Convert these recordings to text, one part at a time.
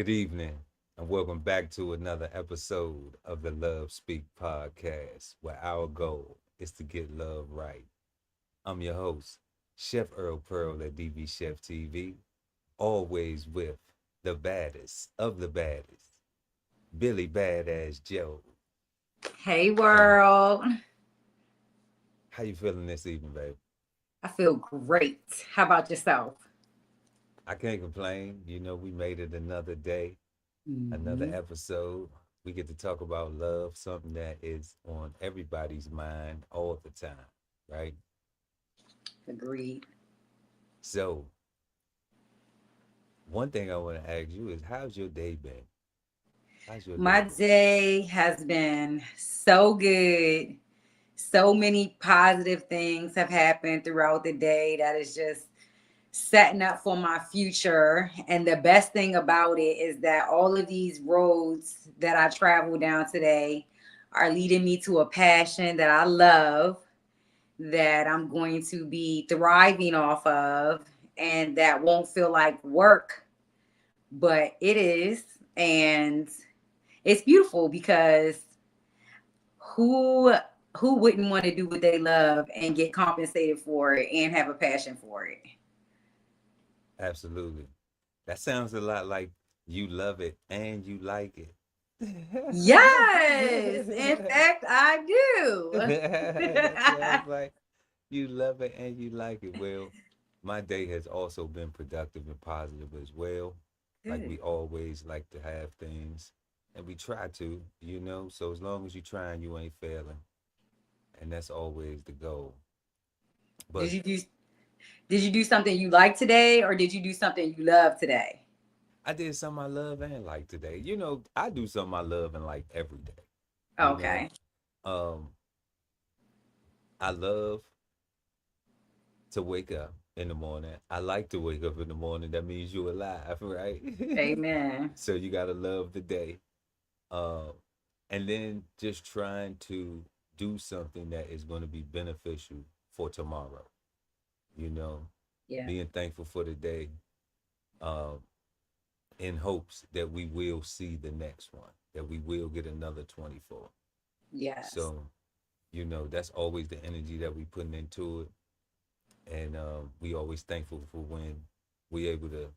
Good evening, and welcome back to another episode of the Love Speak podcast, where our goal is to get love right. I'm your host, Chef Earl Pearl at DBCHEFTV, always with the baddest of the baddest, Billy Badass Joe. Hey And world. how you feeling this evening, babe? I feel great. How about yourself? I can't complain. We made it another day, another Hmm. episode. We get to talk about love, something that is on everybody's mind all the time, right? Agreed. So, one thing I want to ask you is, how's your day been? How's your day My been? day has been so good. So many positive things have happened throughout the day that is just setting up for my future. And the best thing about it is that all of these roads that I travel down today are leading me to a passion that I love, that I'm going to be thriving off of, and that won't feel like work, but it is. And it's beautiful because who who wouldn't want to do what they love and get compensated for it and have a passion for it? Absolutely. That sounds a lot like you love it and you like it. Yes, in fact, I do. That sounds like you love it and you like it. Well, my day has also been productive and positive as well. Like Good. we always like to have things, and we try to. So as long as you're trying, you ain't failing, and that's always the goal. Did But you do did you do something you like today, or did you do something you love today? I did something I love and like today. I do something I love and like every day. You know, Okay. um, I love to wake up in the morning. I like to wake up in the morning. That means you're alive, right? Amen. So you gotta love the day. Um, and then just trying to do something that is going to be beneficial for tomorrow. You know, Yeah. being thankful for the day, um, in hopes that we will see the next one, that we will get another 24. Yes. So, that's always the energy that we putting into it. And we always thankful for when we able to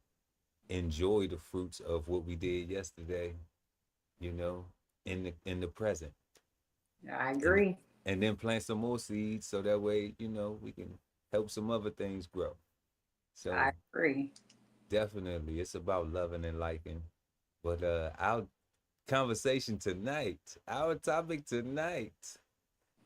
enjoy the fruits of what we did yesterday, you know, in the present. I And agree. and then plant some more seeds so that way, we can help some other things grow. I So agree. definitely it's about loving and liking. But our conversation tonight, our topic tonight,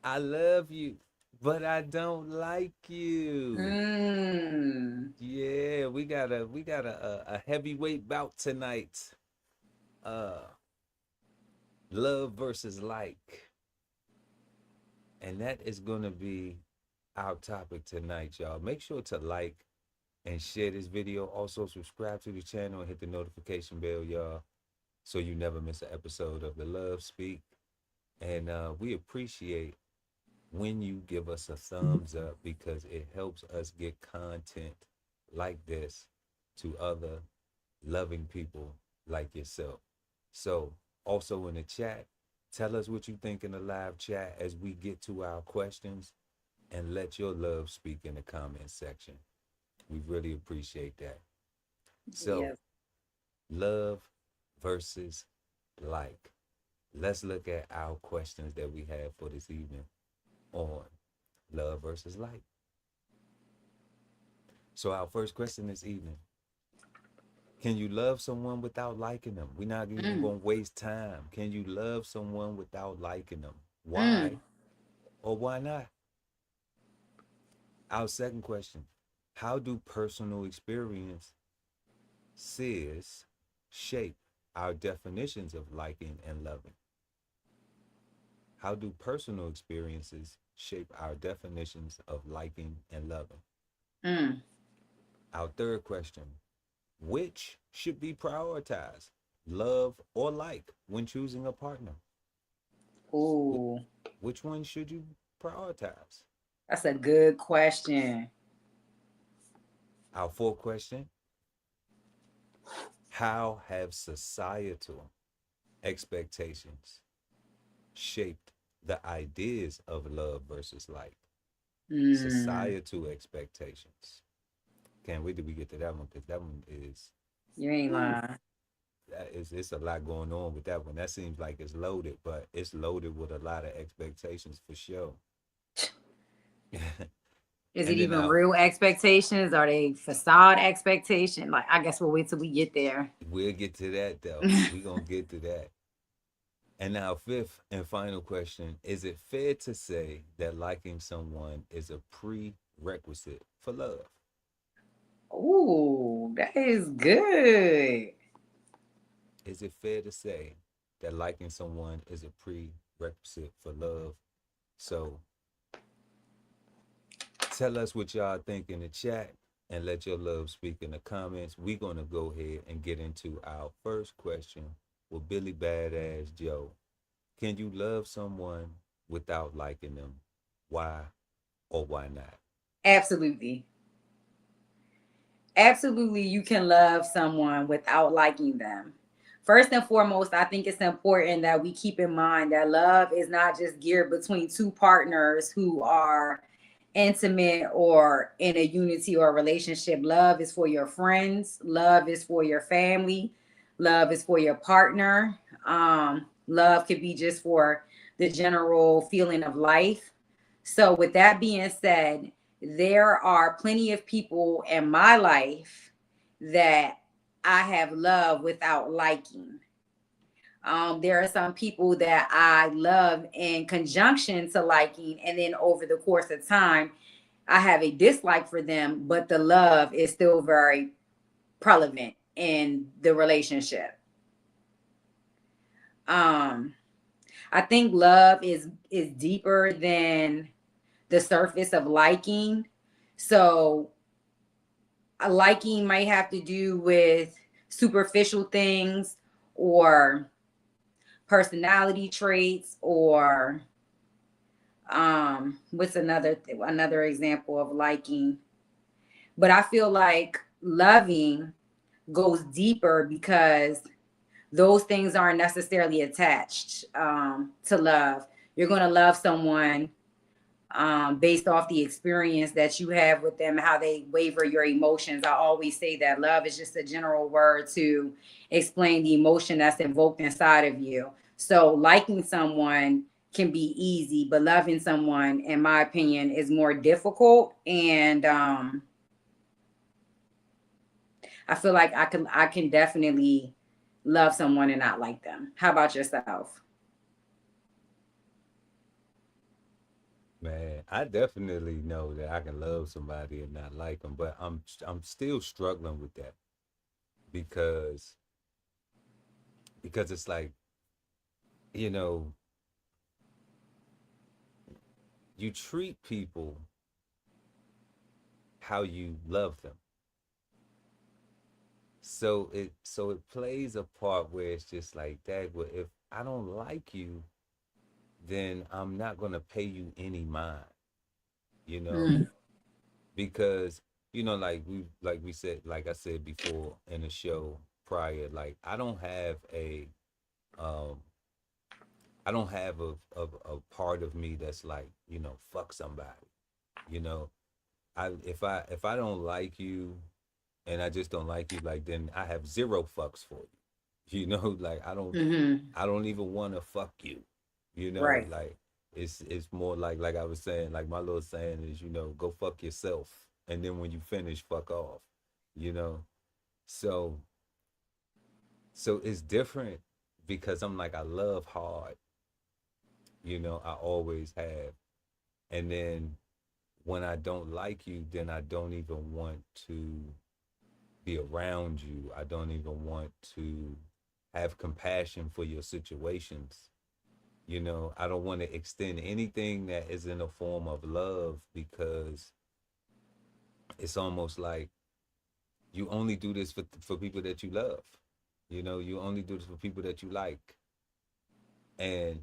I love you, but I don't like you. Mm. Yeah, we got a heavyweight bout tonight. Uh Love versus like. And that is gonna be our topic tonight, y'all. Make sure to like and share this video. Also subscribe to the channel and hit the notification bell, y'all, so you never miss an episode of the Love Speak. And we appreciate when you give us a thumbs up because it helps us get content like this to other loving people like yourself. So, also in the chat, tell us what you think in the live chat as we get to our questions and let your love speak in the comment section. We really appreciate that. So, Yes. love versus like. Let's look at our questions that we have for this evening on love versus like. So, our first question this evening: can you love someone without liking them? We're not even Mm. going to waste time. Can you love someone without liking them? Mm. Why or why not? Our second question: how do personal experiences shape our definitions of liking and loving? How do personal experiences shape our definitions of liking and loving? Mm. Our third question: which should be prioritized, love or like, when choosing a partner? Ooh, Which one should you prioritize? that's a good question. Our fourth question: How have societal expectations shaped the ideas of love versus like? Mm, Societal expectations. Can't wait till we get to that one because that one is, you ain't whew, lying. that is, it's a lot going on with that one. That seems like it's loaded, but it's loaded with a lot of expectations for sure. Is it And then even our real expectations? Are they facade expectation? Like, I guess we'll wait till we get there. we'll get to that though. We gonna get to that. And now, fifth and final question: is it fair to say that liking someone is a prerequisite for love? Ooh, that is good. Is it fair to say that liking someone is a prerequisite for love? So tell us what y'all think in the chat and let your love speak in the comments. We're going to go ahead and get into our first question with Billy Badass Joe. Can you love someone without liking them? Why or why not? Absolutely. Absolutely, you can love someone without liking them. First and foremost, I think it's important that we keep in mind that love is not just geared between two partners who are intimate or in a unity or a relationship. Love is for your friends, love is for your family, love is for your partner. Love could be just for the general feeling of life. So, with that being said, there are plenty of people in my life that I have loved without liking. There are some people that I love in conjunction to liking, and then over the course of time, I have a dislike for them, but the love is still very prevalent in the relationship. Um, I think love is deeper than the surface of liking. So a liking might have to do with superficial things or personality traits or what's another example of liking. But I feel like loving goes deeper because those things aren't necessarily attached to love. You're going to love someone based off the experience that you have with them, how they waver your emotions. I always say that love is just a general word to explain the emotion that's invoked inside of you. So liking someone can be easy, but loving someone, in my opinion, is more difficult. And I feel like I can definitely love someone and not like them. How about yourself? Man, I definitely know that I can love somebody and not like them, but I'm still struggling with that because it's like, you know, you treat people how you love them. So it plays a part where it's just like that. Well, if I don't like you, then I'm not gonna pay you any mind, you know, Mm. because like we said, like I said before in the show prior, like um I don't have a part of me that's like, fuck somebody, you know. If I don't like you and I just don't like you, like then I have zero fucks for you. Like Mm-hmm. I don't even want to fuck you. Right. Like it's more like I was saying, like my little saying is, go fuck yourself, and then when you finish, fuck off. You know, so it's different because I'm like I love hard. I always have, and then when I don't like you, then I don't even want to be around you. I don't even want to have compassion for your situations. I don't want to extend anything that is in a form of love because it's almost like you only do this for people that you love. You only do this for people that you like. And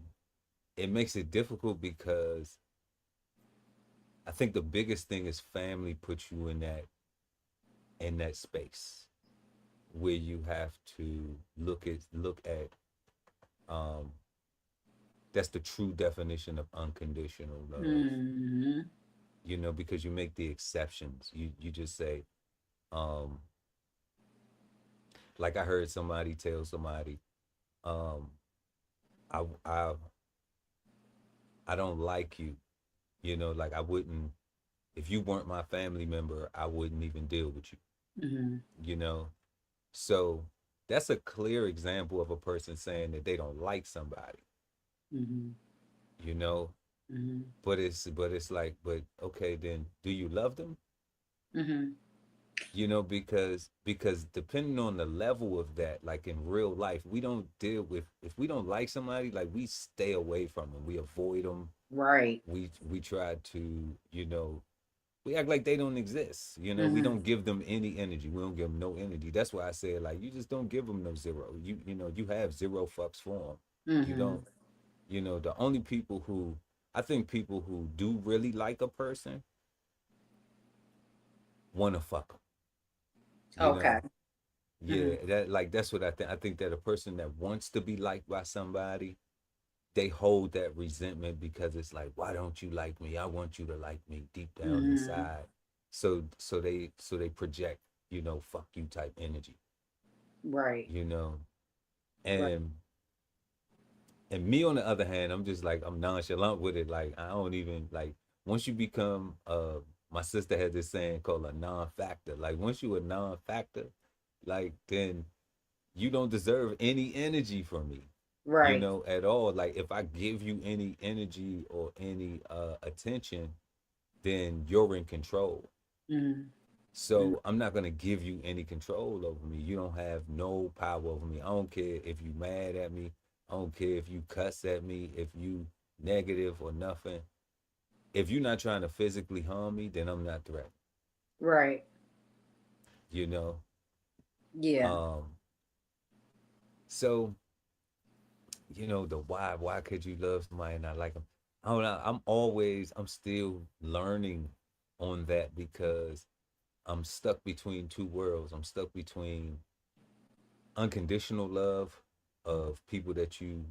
it makes it difficult because I think the biggest thing is family puts you in that space where you have to look at um that's the true definition of unconditional love. Mm-hmm. Because you make the exceptions. You just say, um like I heard somebody tell somebody, um I I I don't like you. Like I wouldn't, if you weren't my family member, I wouldn't even deal with you. Mm-hmm. You know. So that's a clear example of a person saying that they don't like somebody. Mm-hmm. You know, Mm-hmm. but it's like, but okay, then do you love them? Mm-hmm. Because depending on the level of that, like in real life, we don't deal with, if we don't like somebody, like we stay away from them, we avoid them, Right. we try to, we act like they don't exist. We Mm-hmm. don't give them any energy. We don't give them no energy. That's why I said, like, you just don't give them no zero. You have zero fucks for them. You Mm-hmm. don't. The only people who, I think people who do really like a person want to fuck them. You Okay. know. Mm-hmm. Yeah, that's what I think. I think that a person that wants to be liked by somebody, they hold that resentment because it's like, why don't you like me? I want you to like me deep down Mm-hmm. inside. So they project, fuck you type energy, Right. you know. Right. And me on the other hand, I'm just like, I'm nonchalant with it. Like I don't even like, once you become my sister had this saying called a non-factor. Like once you a non-factor, like then you don't deserve any energy from me, Right. at all. Like if I give you any energy or any attention, then you're in control. Mm-hmm. So I'm not gonna give you any control over me. You don't have no power over me. I don't care if you mad at me. I don't care if you cuss at me, if you negative or nothing. If you're not trying to physically harm me, then I'm not threatened. Right. You know? Yeah. Um, so the why could you love somebody and not like them? I don't know. I'm still learning on that because I'm stuck between two worlds. I'm stuck between unconditional love of people that you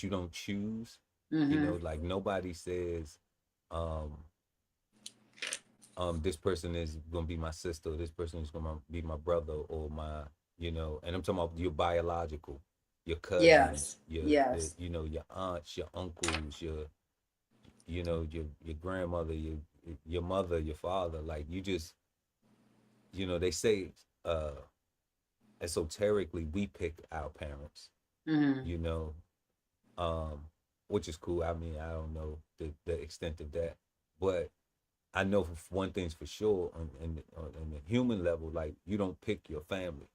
don't choose. Mm-hmm. Like nobody says, um, this person is gonna be my sister, this person is gonna be my brother or my, and I'm talking about your biological, your cousins, Yes. your Yes. your aunts, your uncles, your grandmother, your mother, your father. Like you just, they say, uh esoterically we pick our parents, Mm-hmm. you know, um, which is cool. I mean, I don't know the extent of that, but I know one thing's for sure on the human level, like you don't pick your family.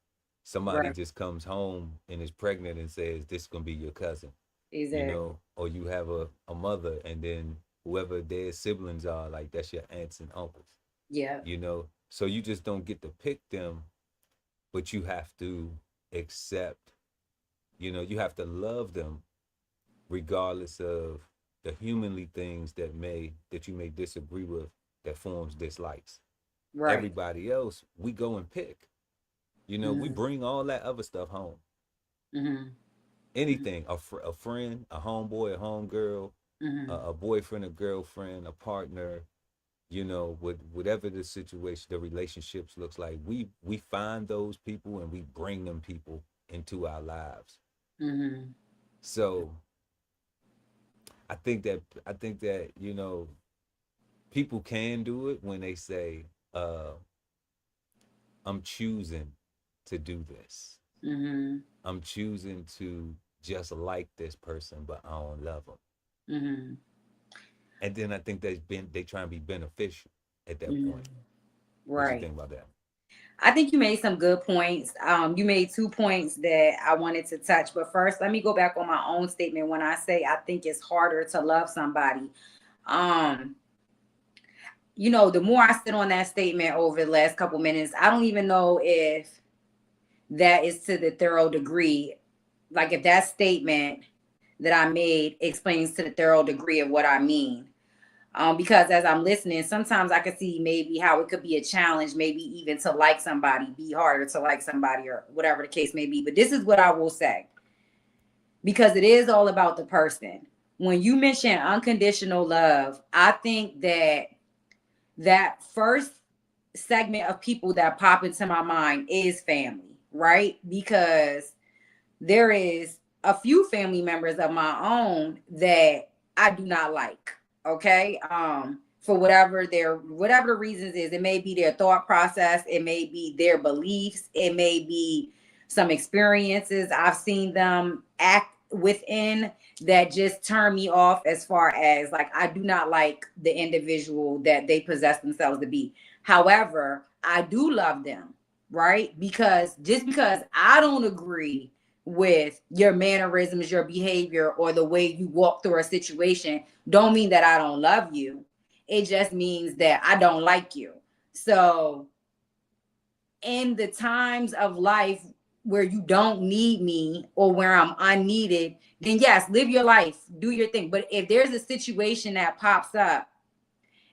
Somebody Right. just comes home and is pregnant and says this is gonna be your cousin, Exactly. or you have a mother and then whoever their siblings are, like that's your aunts and uncles, Yeah. So you just don't get to pick them, but you have to accept, you have to love them regardless of the humanly things that you may disagree with that forms dislikes. Right. Everybody else, we go and pick. We Mm-hmm. bring all that other stuff home. Mm-hmm. Anything, a friend, a homeboy, a homegirl, Mm-hmm. a boyfriend, a girlfriend, a partner, with whatever the situation, the relationships looks like, we find those people and we bring them people into our lives. Mm-hmm. So I think that people can do it when they say, I'm choosing to do this. Mm-hmm. I'm choosing to just like this person, but I don't love them. Mm-hmm. And then I think they try and be beneficial at that Mm-hmm. point. What you Right. think about that? I think you made some good points. You made 2 points that I wanted to touch, but first, let me go back on my own statement when I say I think it's harder to love somebody. Um, the more I sit on that statement over the last couple minutes, I don't even know if that is to the thorough degree. Like if that statement that I made explains to the thorough degree of what I mean. Because as I'm listening, sometimes I could see maybe how it could be a challenge, maybe even to like somebody, be harder to like somebody, or whatever the case may be. But this is what I will say, because it is all about the person. When you mention unconditional love, I think that that first segment of people that pop into my mind is family, right? Because there is a few family members of my own that I do not like. Okay. For whatever the reasons is, it may be their thought process, it may be their beliefs, it may be some experiences I've seen them act within that just turn me off, as far as like I do not like the individual that they possess themselves to be. However, I do love them, right? Because just because I don't agree with your mannerisms, your behavior, or the way you walk through a situation, don't mean that I don't love you. It just means that I don't like you. So, in the times of life where you don't need me or where I'm unneeded, then yes, live your life, do your thing. But if there's a situation that pops up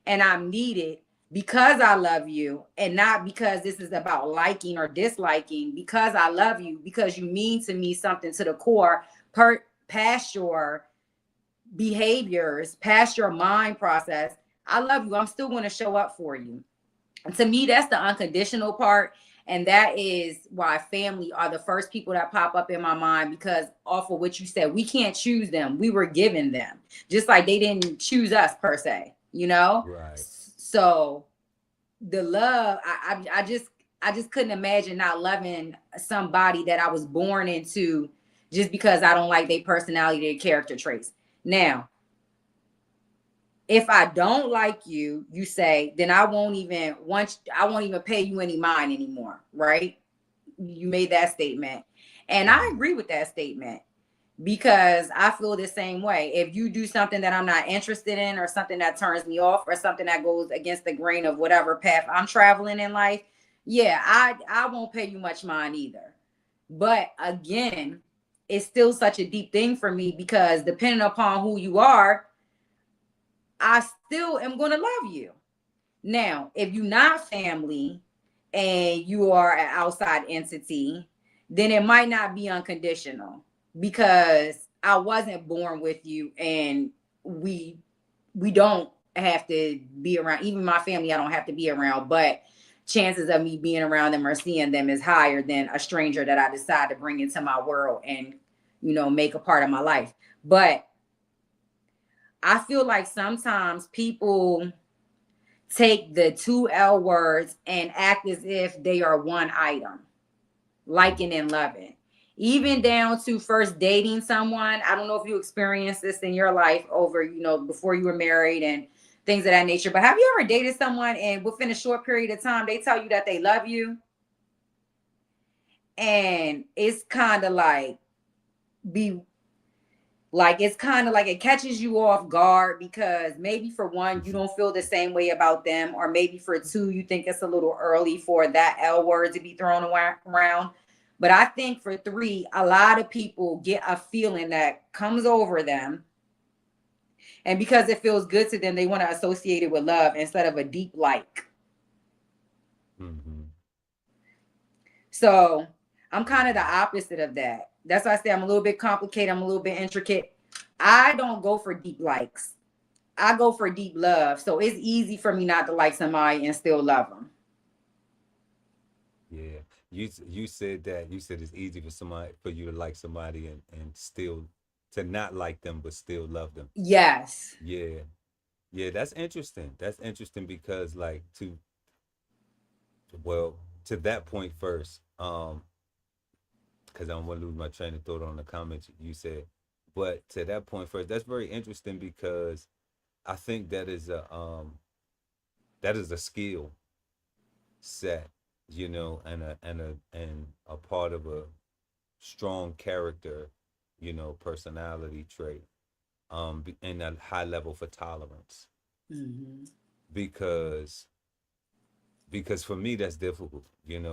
and I'm needed, because I love you, and not because this is about liking or disliking, because I love you, because you mean to me something to the core, past your behaviors, past your mind process. I love you. I'm still going to show up for you. And to me, that's the unconditional part. And that is why family are the first people that pop up in my mind, because off of what you said, we can't choose them. We were given them, just like they didn't choose us per se, you know? Right. So the love, I just couldn't imagine not loving somebody that I was born into just because I don't like their personality, their character traits. Now, if I don't like you, you say, then I won't even pay you any mind anymore, right? You made that statement. And I Mm-hmm. agree with that statement, because I feel the same way. If you do something that I'm not interested in, or something that turns me off, or something that goes against the grain of whatever path I'm traveling in life, yeah, I won't pay you much mind either. But again, it's still such a deep thing for me, because depending upon who you are, I still am going to love you. Now, if you're not family and you are an outside entity, then it might not be unconditional, because I wasn't born with you, and we we don't have to be around. Even my family, I don't have to be around, but chances of me being around them or seeing them is higher than a stranger that I decide to bring into my world and make a part of my life. But I feel like sometimes people take the two L words and act as if they are one item, liking and loving. Even Mm-hmm. down to first dating someone. I don't know if you experienced this in your life over, before you were married and things of that nature. But have you ever dated someone and within a short period of time, they tell you that they love you? And it's kind of like, be it's kind of like it catches you off guard, because maybe for one, you don't feel the same way about them, or maybe for two, you think it's a little early for that L word to be thrown around. But I think for three, a lot of people get a feeling that comes over them, and because it feels good to them, they want to associate it with love instead of a deep like. Mm-hmm. So I'm kind of the Mm-hmm. opposite of that. That's why I say I'm a little bit complicated, I'm a little bit intricate. I don't go for deep likes, I go for deep love. So it's easy for me not to like somebody and still love them. Yeah. You said that. You said it's easy for you to like somebody and still to not like them but still love them. Yes. Yeah. Yeah, that's interesting. That's interesting because like well, to that point first, because I don't want to lose my train of thought on the comments you said. But to that point first, that's very interesting because I think that is a skill set, and a part of a strong character, personality trait, and a high level for tolerance. Hmm. Because for me that's difficult.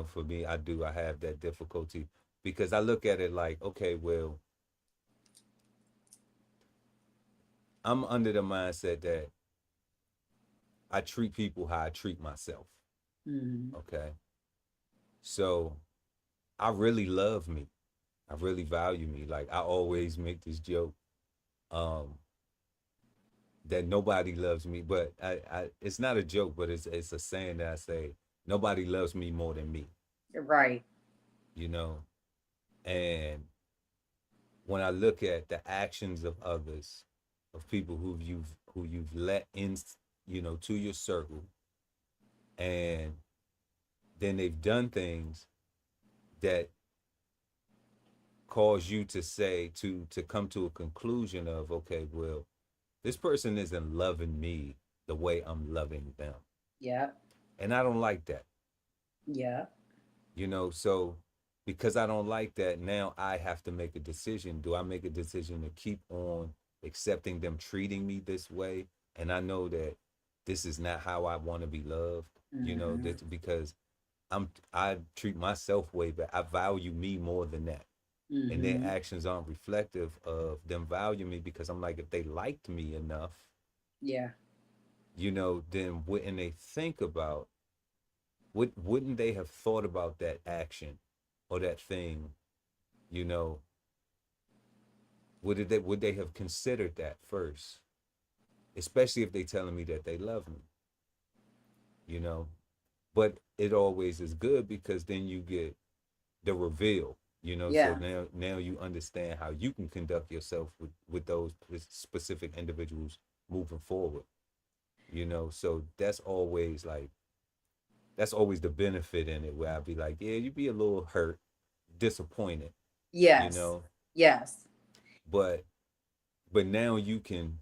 For me, I have that difficulty because I look at it like, okay, well, I'm under the mindset that I treat people how I treat myself. Mm-hmm. Okay. So I really love me. I really value me. Like I always make this joke, um, that nobody loves me, but it's not a joke, but it's a saying that I say, nobody loves me more than me, Right. you know? And when I look at the actions of others, of people who you've let in, to your circle, and then they've done things that cause you to say to come to a conclusion of, okay, well, this person isn't loving me the way I'm loving them. Yep. And I don't like that. Yep. So because I don't like that, now I have to make a decision. Do I make a decision to keep on accepting them treating me this way? And I know that this is not how I want to be loved, Mm-hmm. that because I treat myself way back. I value me more than that. And their Mm-hmm. actions aren't reflective of them valuing me, because I'm like, if they liked me enough, Yeah. then wouldn't they think about, wouldn't they have thought about that action or that thing, you know, would they have considered that first? Especially if they telling me that they love me, you know. But it always is good, because then you get the reveal, so Yeah. now you understand how you can conduct yourself with those specific individuals moving forward, so that's always the benefit in it, where I'd be like, yeah, you'd be a little hurt, disappointed, you Yes. know Yes. but now you can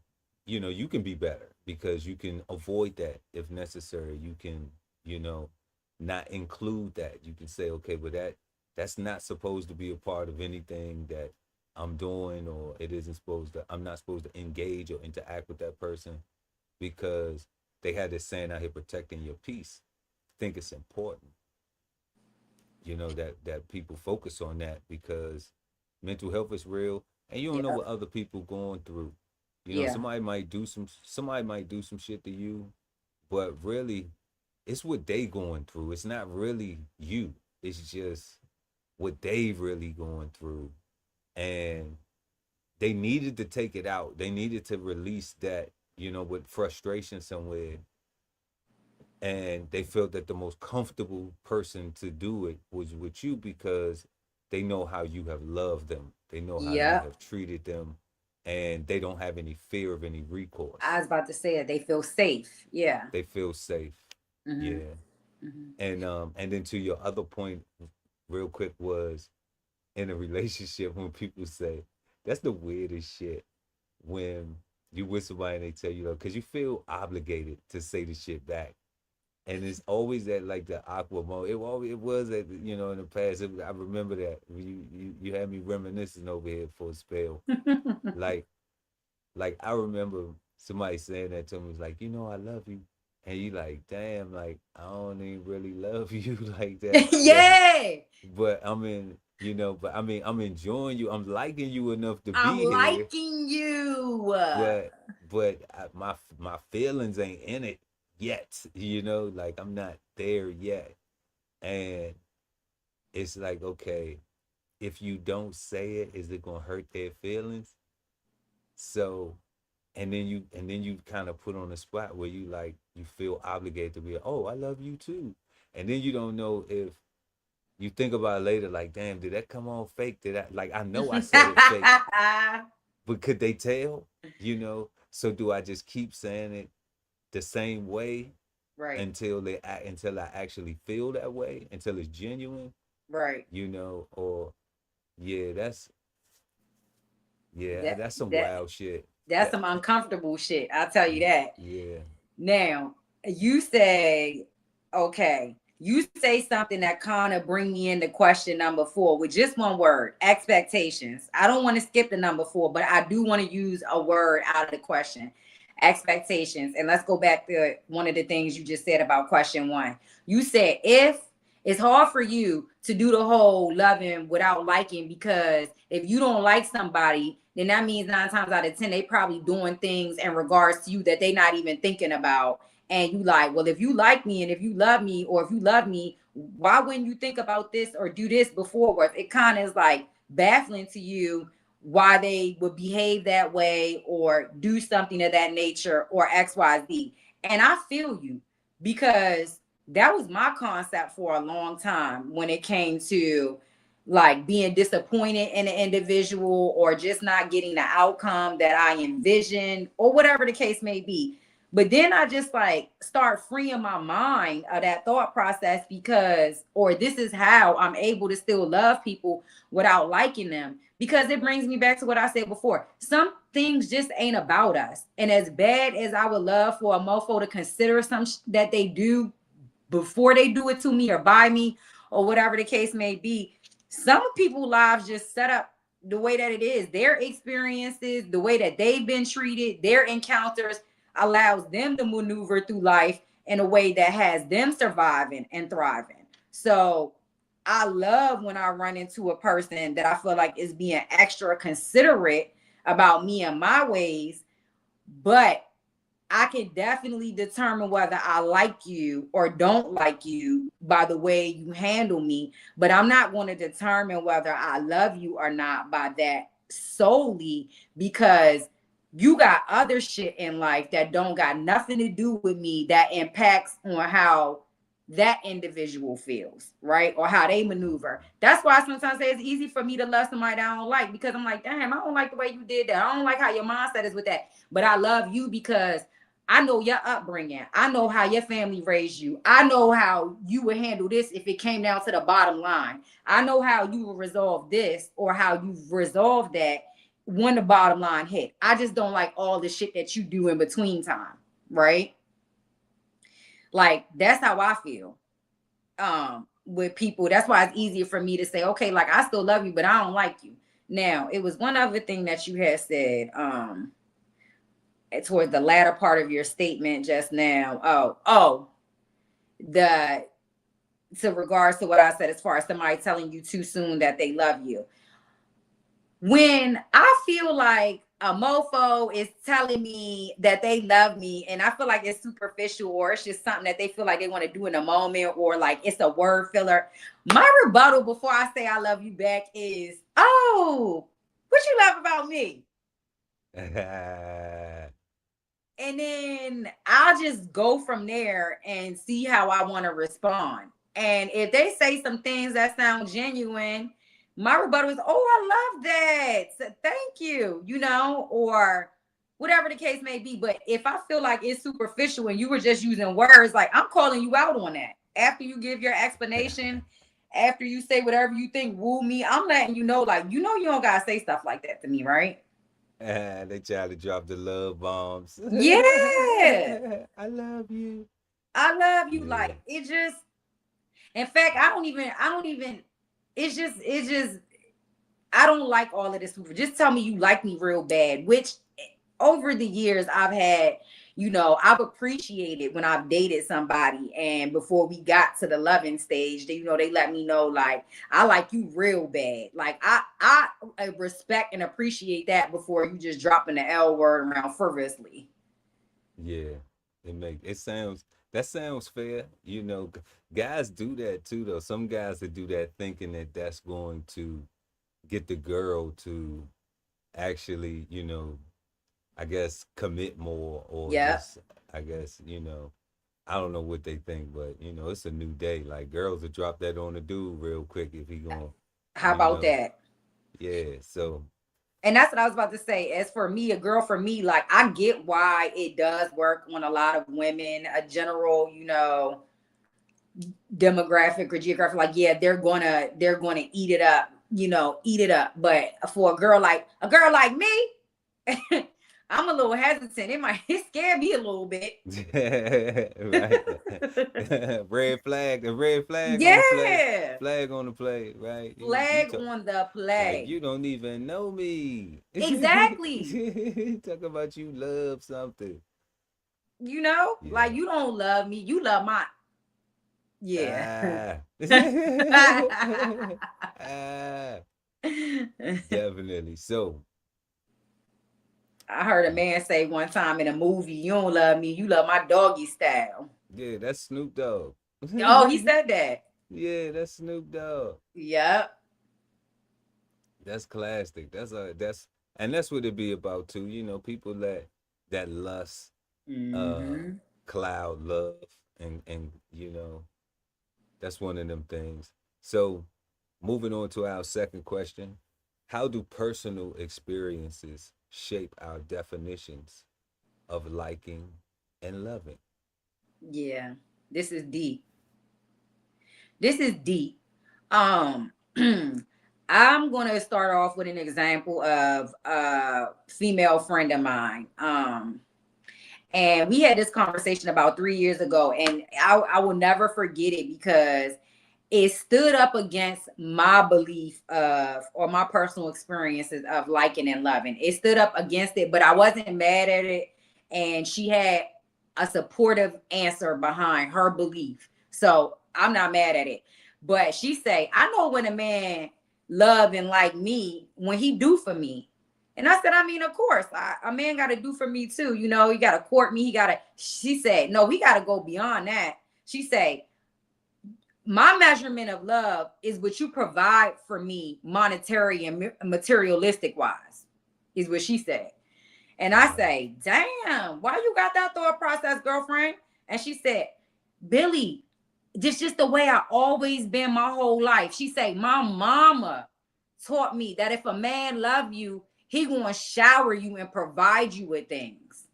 be better, because you can avoid that if necessary. You can, you know not include that. You can say, okay, but that's not supposed to be a part of anything that I'm doing, or I'm not supposed to engage or interact with that person, because they had this saying out here, protecting your peace. I think it's important, that people focus on that, because mental health is real, and you don't know Yep. what other people going through. Yeah. Somebody might do some shit to you, but really, it's what they going through. It's not really you. It's just what they really going through, and they needed to take it out. They needed to release that, with frustration somewhere, and they felt that the most comfortable person to do it was with you, because they know how you have loved them, they know how you Yep. have treated them, and they don't have any fear of any I recourse. was about to say it. They feel safe. Yeah. They feel safe. Mm-hmm. Yeah. Mm-hmm. And then to your other point, real quick, was in a relationship, when people say, that's the weirdest shit, when you with somebody and they tell you, because you feel obligated to say the shit back, and it's always at like the awkward moment. It was at, in the past. I remember that you had me reminiscing over here for a spell. Like I remember somebody saying that to me, was like, I love you, and you like, damn, like I don't even really love you like that, Yeah. but I mean, but I mean, I'm enjoying you. I'm liking you enough to I'm be here, liking you. but my feelings ain't in it yet. Like I'm not there yet, and it's like, okay, if you don't say it, is it gonna hurt their feelings? So, and then you kind of put on a spot where you feel obligated to be like, oh, I love you too, and then you don't know if you think about it later, like, damn, did that come on fake? Did I, like, I know I said it fake, but could they tell? So do I just keep saying it the same way Right. until I actually feel that way, until it's genuine, Right. or yeah, That that's some that wild shit. that's That some uncomfortable shit. I'll tell you that. yeah. Now, you say, okay, you say something that kind of bring me into question number 4 with just one word, expectations. I don't want to skip the number 4, but I do want to use a word out of the question, expectations. And let's go back to one of the things you just said about question 1. You said, if it's hard for you to do the whole loving without liking, because if you don't like somebody, then that means 9 times out of 10 they probably doing things in regards to you that they not even thinking about, and you like, well, if you like me and if you love me, or if you love me, why wouldn't you think about this or do this before? It kind of is like baffling to you why they would behave that way or do something of that nature or XYZ. And I feel you, because that was my concept for a long time when it came to like being disappointed in an individual or just not getting the outcome that I envisioned or whatever the case may be. But then I just like start freeing my mind of that thought process, because, or this is how I'm able to still love people without liking them. Because it brings me back to what I said before. Some things just ain't about us. And as bad as I would love for a mofo to consider that they do before they do it to me or by me or whatever the case may be, some people's lives just set up the way that it is. Their experiences, the way that they've been treated, their encounters allows them to maneuver through life in a way that has them surviving and thriving. So I love when I run into a person that I feel like is being extra considerate about me and my ways, but I can definitely determine whether I like you or don't like you by the way you handle me. But I'm not going to determine whether I love you or not by that solely, because you got other shit in life that don't got nothing to do with me that impacts on how that individual feels, right? Or how they maneuver. That's why I sometimes say it's easy for me to love somebody that I don't like, because I'm like, damn, I don't like the way you did that. I don't like how your mindset is with that. But I love you because I know your upbringing. I know how your family raised you. I know how you would handle this if it came down to the bottom line. I know how you will resolve this or how you've resolved that when the bottom line hit. I just don't like all the shit that you do in between time, right? Like that's how I feel with people. That's why it's easier for me to say, okay, like I still love you, but I don't like you. Now, it was one other thing that you had said towards the latter part of your statement just now. The to regards to what I said as far as somebody telling you too soon that they love you. When I feel like a mofo is telling me that they love me and I feel like it's superficial or it's just something that they feel like they want to do in a moment or like it's a word filler, my rebuttal before I say I love you back is, oh, what you love about me? And then I'll just go from there and see how I want to respond. And if they say some things that sound genuine, my rebuttal is, oh, I love that. So thank you, or whatever the case may be. But if I feel like it's superficial and you were just using words, like I'm calling you out on that. After you give your explanation, after you say whatever you think woo me, I'm letting you know, like, you don't gotta say stuff like that to me, right? They try to drop the love bombs. Yeah. I love you. I love you. Yeah. Like it just, in fact, I don't even, it's just, I don't like all of this. Just tell me you like me real bad, which over the years I've had, I've appreciated when I've dated somebody and before we got to the loving stage, they let me know like, I like you real bad. Like I respect and appreciate that before you just dropping the L word around frivolously. Yeah. That sounds fair. Guys do that too though. Some guys that do that thinking that that's going to get the girl to actually, I guess commit more or Yep. just I guess, I don't know what they think, but it's a new day. Like girls will drop that on the dude real quick if he going, How you about know. that? Yeah. So And that's what I was about to say. As for me, a girl for me, like I get why it does work on a lot of women, a general, demographic or geographic, like, yeah, they're gonna eat it up, eat it up. But for a girl like me, I'm a little hesitant. It scared me a little bit. right. Red flag, the red flag on the play. Yeah. Flag on the play, right? You Flag talk on the like play. you don't even know me. Exactly. Talk about you love something. Like Yeah. you don't love me. You love my, yeah. Ah. Ah. Definitely. So I heard a man say one time in a movie, "You don't love me, you love my doggy style." Yeah, that's Snoop Dogg. Oh, he said that. Yeah, that's Snoop Dogg. Yep. That's classic. That's what it be about too. You know, people that lust, uh, Mm-hmm. cloud love, and you know, that's one of them things. So, moving on to our second question, how do personal experiences shape our definitions of liking and loving? Yeah. This is deep. This is deep. Um, I'm gonna start off with an example of a female friend of mine. And we had this conversation about 3 years ago, and I will never forget it because it stood up against my belief of or my personal experiences of liking and loving. It stood up against it, but I wasn't mad at it. And she had a supportive answer behind her belief. So I'm not mad at it. But she say, I know when a man love and like me, when he do for me. And I said, I mean, of course, a man got to do for me too. You know, he got to court me. She said, no, we got to go beyond that. She said, my measurement of love is what you provide for me monetary and materialistic wise, is what she said. And I Right. say, damn, why you got that thought process, girlfriend? And she said, Billy, this just the way I always been my whole life. She said, my mama taught me that if a man love you, he gonna shower you and provide you with things.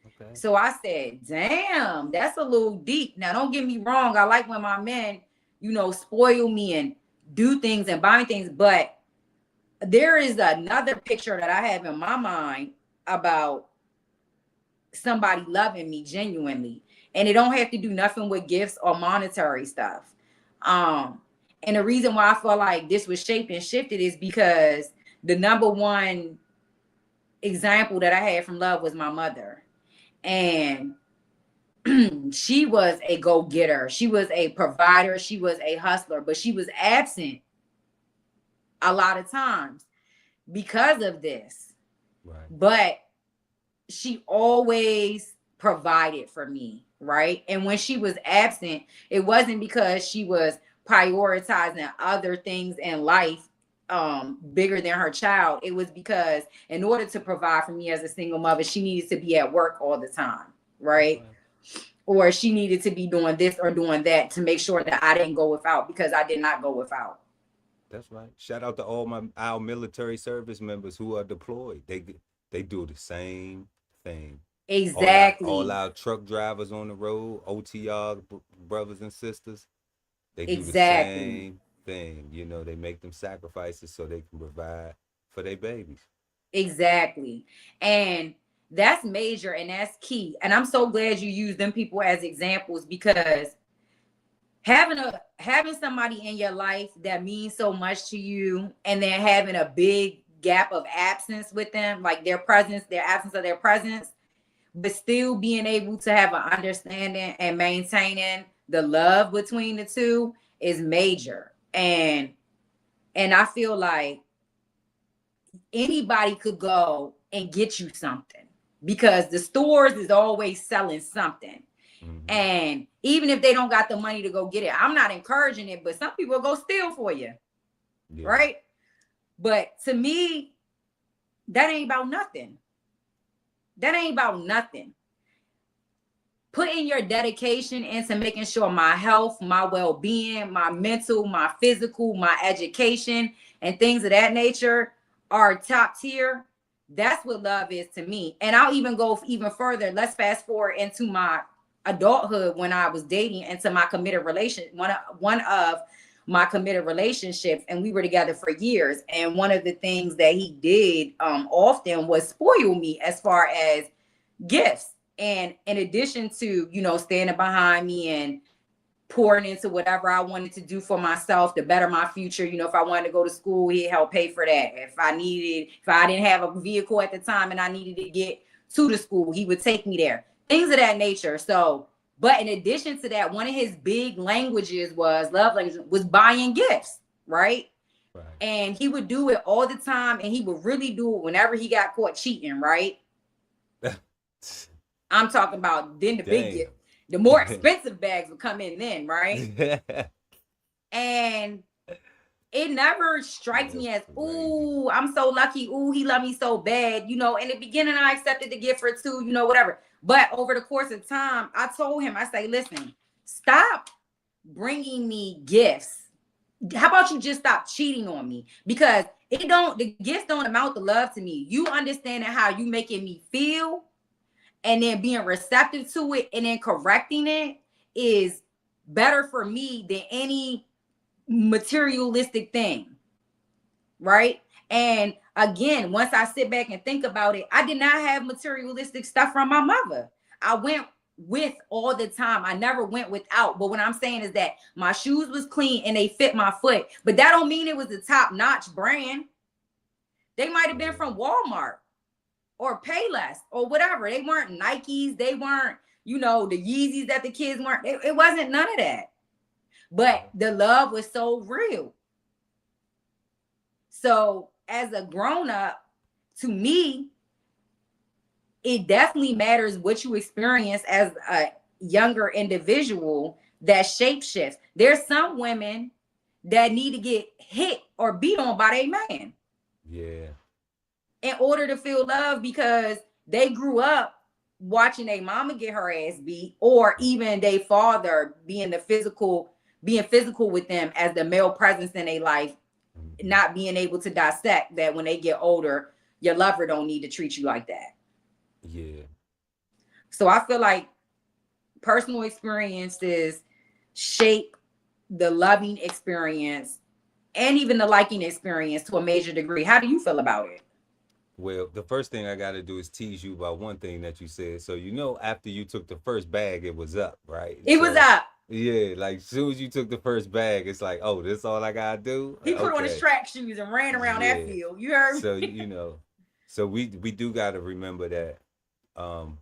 Okay. So I said, damn, that's a little deep. Now, don't get me wrong. I like when my men, spoil me and do things and buy things. But there is another picture that I have in my mind about somebody loving me genuinely. And it don't have to do nothing with gifts or monetary stuff. Um, and the reason why I feel like this was shaped and shifted is because the number one example that I had from love was my mother. And she was a go-getter. She was a provider. She was a hustler, but she was absent a lot of times because of this. Right. But she always provided for me, right? And when she was absent, it wasn't because she was prioritizing other things in life bigger than her child. It was because in order to provide for me as a single mother, she needed to be at work all the time, That's right? right. Or she needed to be doing this or doing that to make sure that I didn't go without, because I did not go without. That's right. Shout out to all our military service members who are deployed. They do the same thing. All Exactly. our truck drivers on the road, OTR brothers and sisters, they do the Exactly. same thing. You know, they make them sacrifices so they can provide for their babies. Exactly. And that's major and that's key. And I'm so glad you use them people as examples, because having somebody in your life that means so much to you, and then having a big gap of absence with them, like their absence of their presence, but still being able to have an understanding and maintaining the love between the two is major. And I feel like anybody could go and get you something, because the stores is always selling something. Hmm. And even if they don't got the money to go get it, I'm not encouraging it, but some people go steal for you, Yeah, right? But to me, that ain't about nothing. That ain't about nothing. Putting your dedication into making sure my health, my well-being, my mental, my physical, my education, and things of that nature are top tier. That's what love is to me. And I'll even go even further. Let's fast forward into my adulthood, when I was dating, into my committed relation. One of my committed relationships, and we were together for years. And one of the things that he did often was spoil me as far as gifts. And in addition to, standing behind me and pouring into whatever I wanted to do for myself to better my future. If I wanted to go to school, he'd help pay for that. If I didn't have a vehicle at the time and I needed to get to the school, he would take me there. Things of that nature. So, but in addition to that, one of his big languages was love language was buying gifts, right? Right. And he would do it all the time, and he would really do it whenever he got caught cheating, right? I'm talking about then the big Damn. gift, the more expensive bags would come in then, right? That's And it never strikes me as, crazy. ooh, I'm so lucky. Ooh, he loved me so bad. You know, in the beginning, I accepted the gift or two, you know, whatever. But over the course of time, I told him, I say, listen, stop bringing me gifts. How about you just stop cheating on me? Because the gifts don't amount to love to me. You understanding how you making me feel and then being receptive to it and then correcting it is better for me than any materialistic thing, right? And again, once I sit back and think about it, I did not have materialistic stuff from my mother. I went with all the time. I never went without. But what I'm saying is that my shoes was clean and they fit my foot. But that don't mean it was a top-notch brand. They might have been Yeah. from Walmart or Payless or whatever. They weren't Nikes. They weren't, you know, the Yeezys that the kids weren't. It wasn't none of that. But Yeah. the love was so real. So as a grown up, to me, it definitely matters what you experience as a younger individual that shape shifts. There's some women that need to get hit or beat on by their man Yeah. in order to feel love because they grew up watching their mama get her ass beat, or even their father being physical with them as the male presence in their life, Mhm. not being able to dissect that when they get older, your lover don't need to treat you like that. Yeah. So I feel like personal experiences shape the loving experience and even the liking experience to a major degree. How do you feel about it? Well, the first thing I got to do is tease you about one thing that you said. So, you know, after you took the first bag, it was up, right? It was So, up. yeah, like as soon as you took the first bag, it's like, oh, this all I got to do? He put on his Okay. track shoes and ran around that Yeah. field. You heard So, me? you know, so we do got to remember that um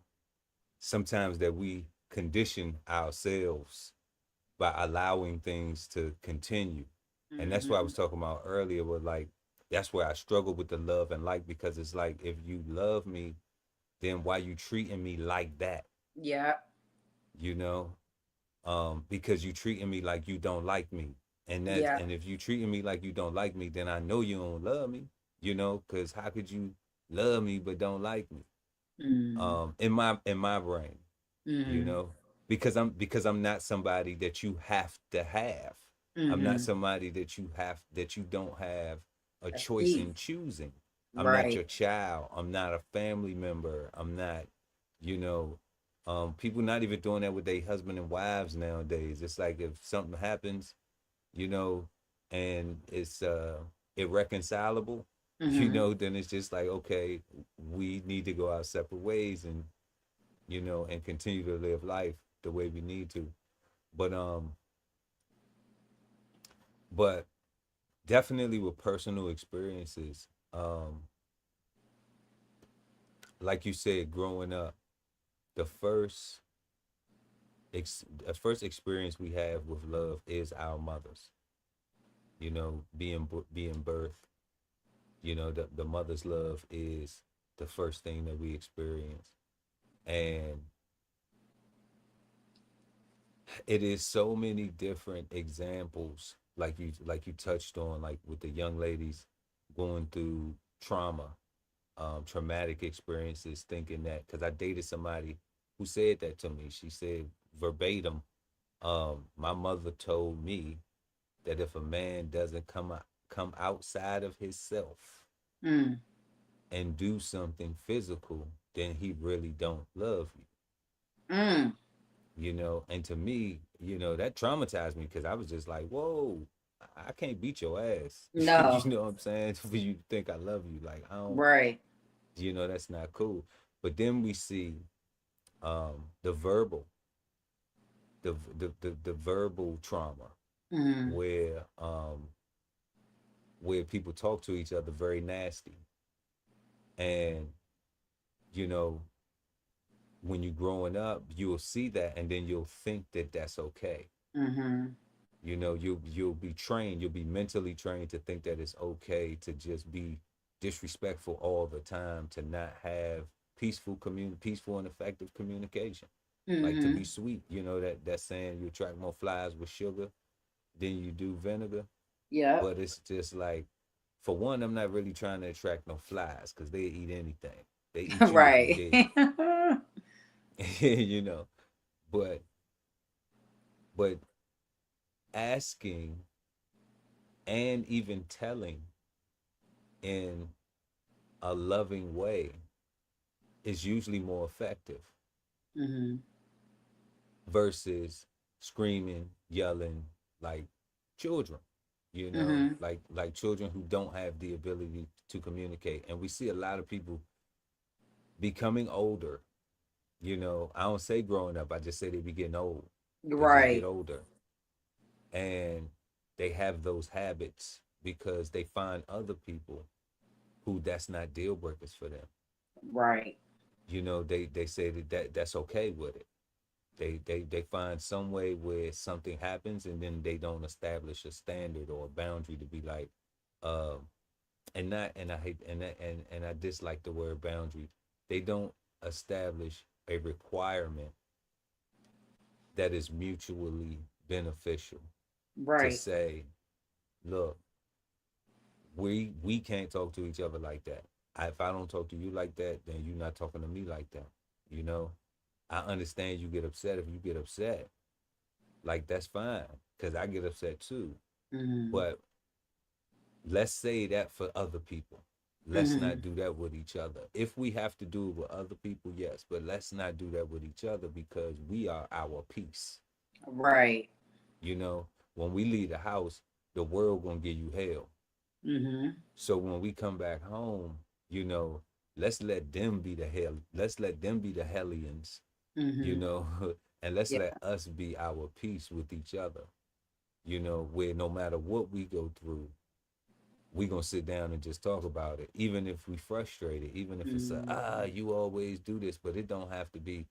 sometimes that we condition ourselves by allowing things to continue. And that's what I Mm-hmm. was talking about earlier with like that's where I struggle with the love and like because it's like if you love me, then why you treating me like that? Yeah. You know? Because you treating me like you don't like me. Yeah. And if you treating me like you don't like me, then I know you don't love me, you know, because how could you love me but don't like me? Mm-hmm. In my brain, you Mm-hmm. know, because I'm not somebody that you have to have. I'm not Mm-hmm. somebody that you don't have a That's choice deep. in choosing. I'm not Right. your child. I'm not a family member. I'm not, you know, people not even doing that with their husband and wives nowadays. It's like if something happens, you know, and it's irreconcilable, you Mm-hmm. know, then it's just like, okay, we need to go our separate ways and you know, and continue to live life the way we need to. But but definitely with personal experiences, like you said, growing up, the the first experience we have with love is our mothers. You know, being birthed. You know, the mother's love is the first thing that we experience, and it is so many different examples like you touched on like with the young ladies going through trauma, traumatic experiences, thinking that because I dated somebody who said that to me. She said verbatim, my mother told me that if a man doesn't come outside of himself Mm. and do something physical, then he really don't love you. Mm. You know, and to me, you know, that traumatized me because I was just like, whoa, I can't beat your ass. No. You know what I'm saying? For you to think I love you. Like, I don't, Right. you know, that's not cool. But then we see the verbal, the verbal trauma Mm. where where people talk to each other very nasty. And, you know, when you're growing up, you'll see that and then you'll think that that's okay. Mm-hmm. You'll be trained, you'll be mentally trained to think that it's okay to just be disrespectful all the time, to not have peaceful and effective communication. Like to be Mm-hmm. sweet, that saying, you attract more flies with sugar than you do vinegar. Yep. But it's just like, for one, I'm not really trying to attract no flies because they eat anything. They eat you if you Right. dead. you know. But but asking and even telling in a loving way is usually more effective Mm-hmm. versus screaming, yelling like children, Mm-hmm. like children who don't have the ability to communicate. And we see a lot of people becoming older. I don't say growing up, I just say they be getting old. They just get Right. older, and they have those habits because they find other people who that's not deal breakers for them. Right. They say that's okay with it. They find some way where something happens, and then they don't establish a standard or a boundary to be like, um and not and I hate and I dislike the word boundary. They don't establish a requirement that is mutually beneficial, to Right. say, look, we can't talk to each other like that. If I don't talk to you like that, then you're not talking to me like that. You know, I understand you get upset if you get upset. Like, that's fine, because I get upset too. Mm-hmm. But let's say that for other people. Let's Mm-hmm. not do that with each other. If we have to do it with other people, yes, but let's not do that with each other, because we are our peace. Right. You know, when we leave the house, the world gonna give you hell. Mm-hmm. So when we come back home, you know, let's let them be the hell. Let's let them be the hellions, you Mm-hmm. know, and let's Yeah. let us be our peace with each other. Where no matter what we go through, we gonna sit down and just talk about it, even if we frustrated, even if it's Mm-hmm. you always do this, but it don't have to be,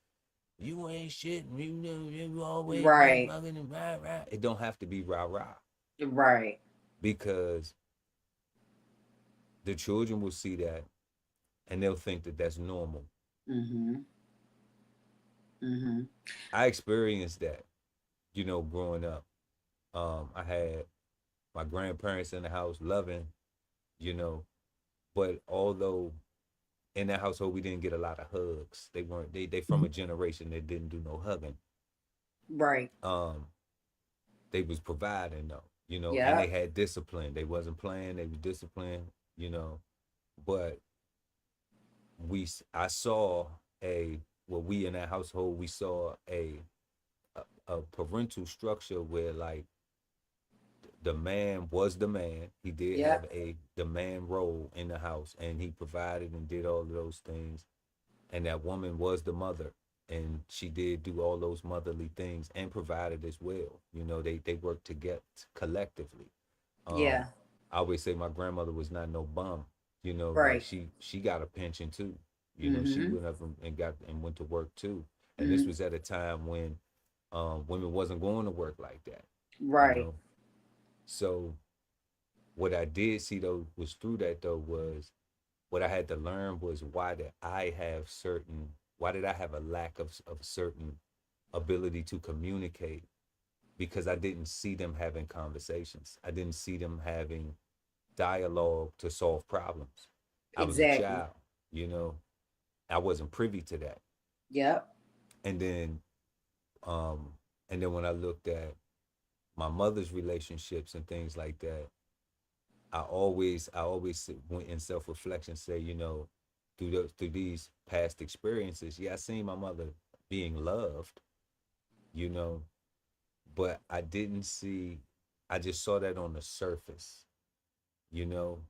you ain't shit, you always Right. fucking and rah rah. It don't have to be rah rah, Right. because the children will see that, and they'll think that that's normal. Mm-hmm. Mm-hmm. I experienced that, growing up. I had my grandparents in the house, loving, you know, but although in that household we didn't get a lot of hugs, they from a generation that didn't do no hugging. Right. Um, they was providing though, and they Yep. had discipline. They wasn't playing, they was disciplined, but I saw a well, we in that household, we saw a parental structure where, like, the man was the man. He did have Yep. the man role in the house, and he provided and did all of those things. And that woman was the mother, and she did do all those motherly things and provided as well. They worked together collectively. Um, Yeah. I always say my grandmother was not no bum. Like, Right. she got a pension too. She Mm-hmm. went up and went to work too. And this Mm-hmm. was at a time when women wasn't going to work like that. You Right. know, so what I did see though was through that though was what I had to learn was why did I have a lack of certain ability to communicate, because I didn't see them having conversations. I didn't see them having dialogue to solve problems. I was a Exactly. child, you know. I wasn't privy to that. Yep. And then um when I looked at my mother's relationships and things like that, I always went in self-reflection, say, through these past experiences, yeah, I seen my mother being loved, you know, but I just saw that on the surface, you know.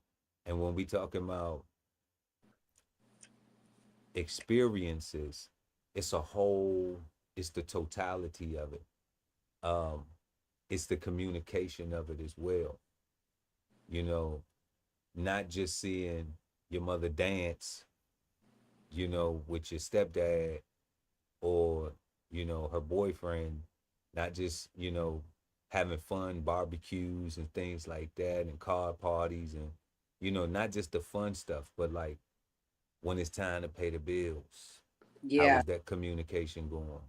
And when we talking about experiences, it's a whole, it's the totality of it. Um, it's the communication of it as well, you know, not just seeing your mother dance, with your stepdad, or, her boyfriend, not just, having fun barbecues and things like that, and card parties, and not just the fun stuff, but like when it's time to pay the bills, how Yeah. is that communication going?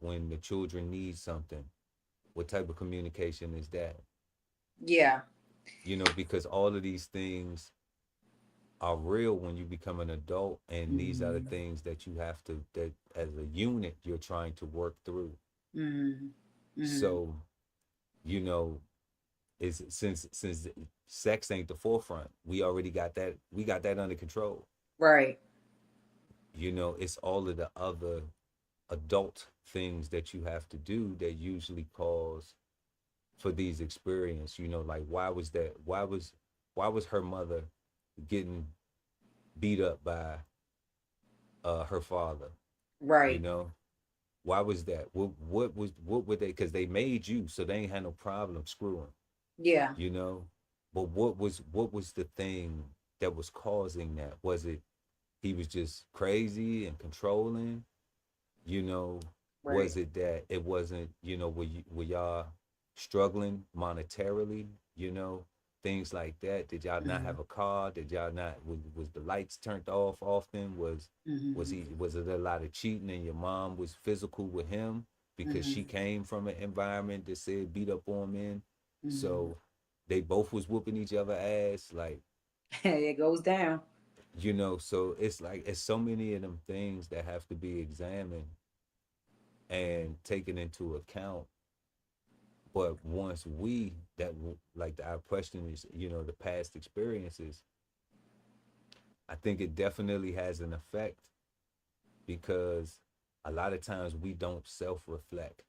When the children need something, what type of communication is that? Yeah. Because all of these things are real when you become an adult, and these are the Mm-hmm. things that you have to, that as a unit you're trying to work through. Mm-hmm. Mm-hmm. So, you know, is since sex ain't the forefront, we got that under control. Right. It's all of the other adult things that you have to do that usually cause for these experience. Like why was her mother getting beat up by her father? you Right. know why was that? What would they, because they made you, so they ain't had no problem screwing. Yeah. you know but what was the thing that was causing that? Was it he was just crazy and controlling? you know Right. was it that it wasn't, were y'all struggling monetarily? Things like that. Did y'all not Mm-hmm. have a car? Did y'all not, was the lights turned off often? Mm-hmm. Was it a lot of cheating, and your mom was physical with him because she Mm-hmm. came from an environment that said beat up on men? Mm-hmm. So they both was whooping each other ass, like, It goes down. so it's like it's so many of them things that have to be examined and taken into account. But once like our question is, the past experiences, I think it definitely has an effect, because a lot of times we don't self-reflect,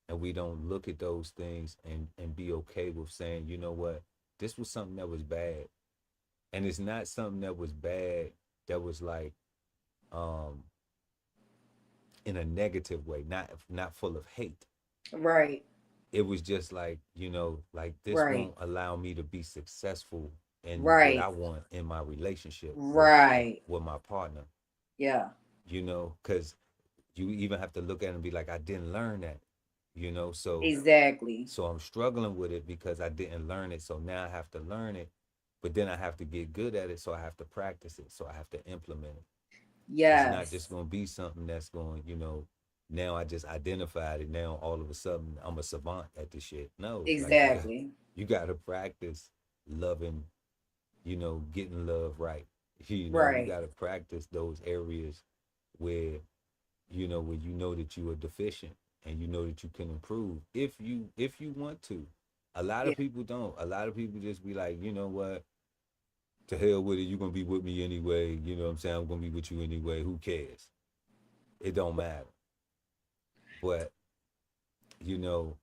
and we don't look at those things and be okay with saying, you know what, this was something that was bad. And it's not something that was bad that was like, um in a negative way, not full of hate. Right. It was just like, like, this Right. won't allow me to be successful in what I Right. want in my relationship Right. with my partner. Yeah. Because you even have to look at it and be like, I didn't learn that. So Exactly. I'm struggling with it because I didn't learn it, so now I have to learn it. But then I have to get good at it, so I have to practice it, so I have to implement it. It's not just Yes. going to be something that's going, now I just identified it. Now all of a sudden I'm a savant at this shit. No, like, Exactly. you got to practice loving, getting love right. You Right. got to practice those areas where, where that you are deficient, and that you can improve if you want to. A lot Yeah. of people don't. A lot of people just be like, you know what? To hell with it. You're going to be with me anyway. You know what I'm saying? I'm going to be with you anyway. Who cares? It don't matter. But, you know,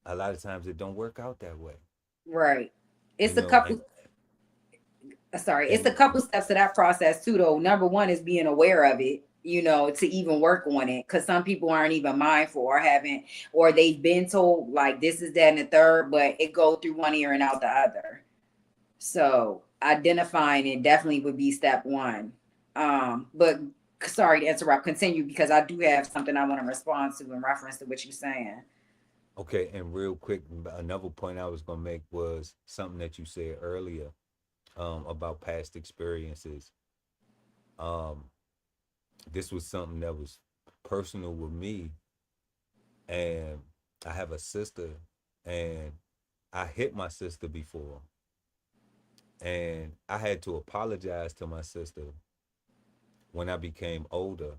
a lot of times it don't work out that way. Right. You It's a know, couple and sorry, it's a and couple steps to that process too though. Number one is being aware of it, to even work on it. Cause some people aren't even mindful or haven't, or they've been told like this is that and the third, but it go through one ear and out the other. So identifying it definitely would be step one. But sorry to interrupt, continue because I do have something I want to respond to in reference to what you're saying. okay, and real quick, another point I was gonna make was something that you said earlier, about past experiences. Um, this was something that was personal with me, and I have a sister, and I hit my sister before, and I had to apologize to my sister when I became older.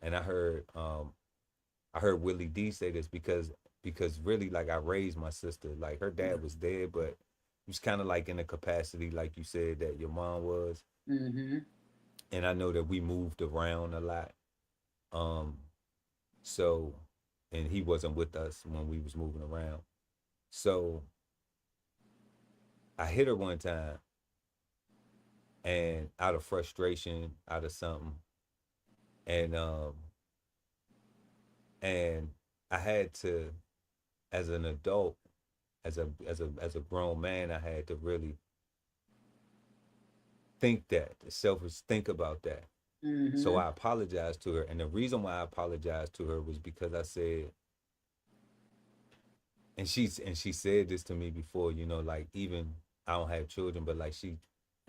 And I heard Willie D say this, because really, like, I raised my sister. Like, her dad was dead, but he was kind of like in a capacity like you said that your mom was. Mm-hmm. And I know that we moved around a lot. Um, so, and he wasn't with us when we was moving around. So I hit her one time, and out of frustration, out of something, and and I had to, as an adult, as a grown man, I had to really think about that. So Mm-hmm. I apologized to her, and the reason why I apologized to her was because I said, she said this to me before, you know, like even I don't have children, but like she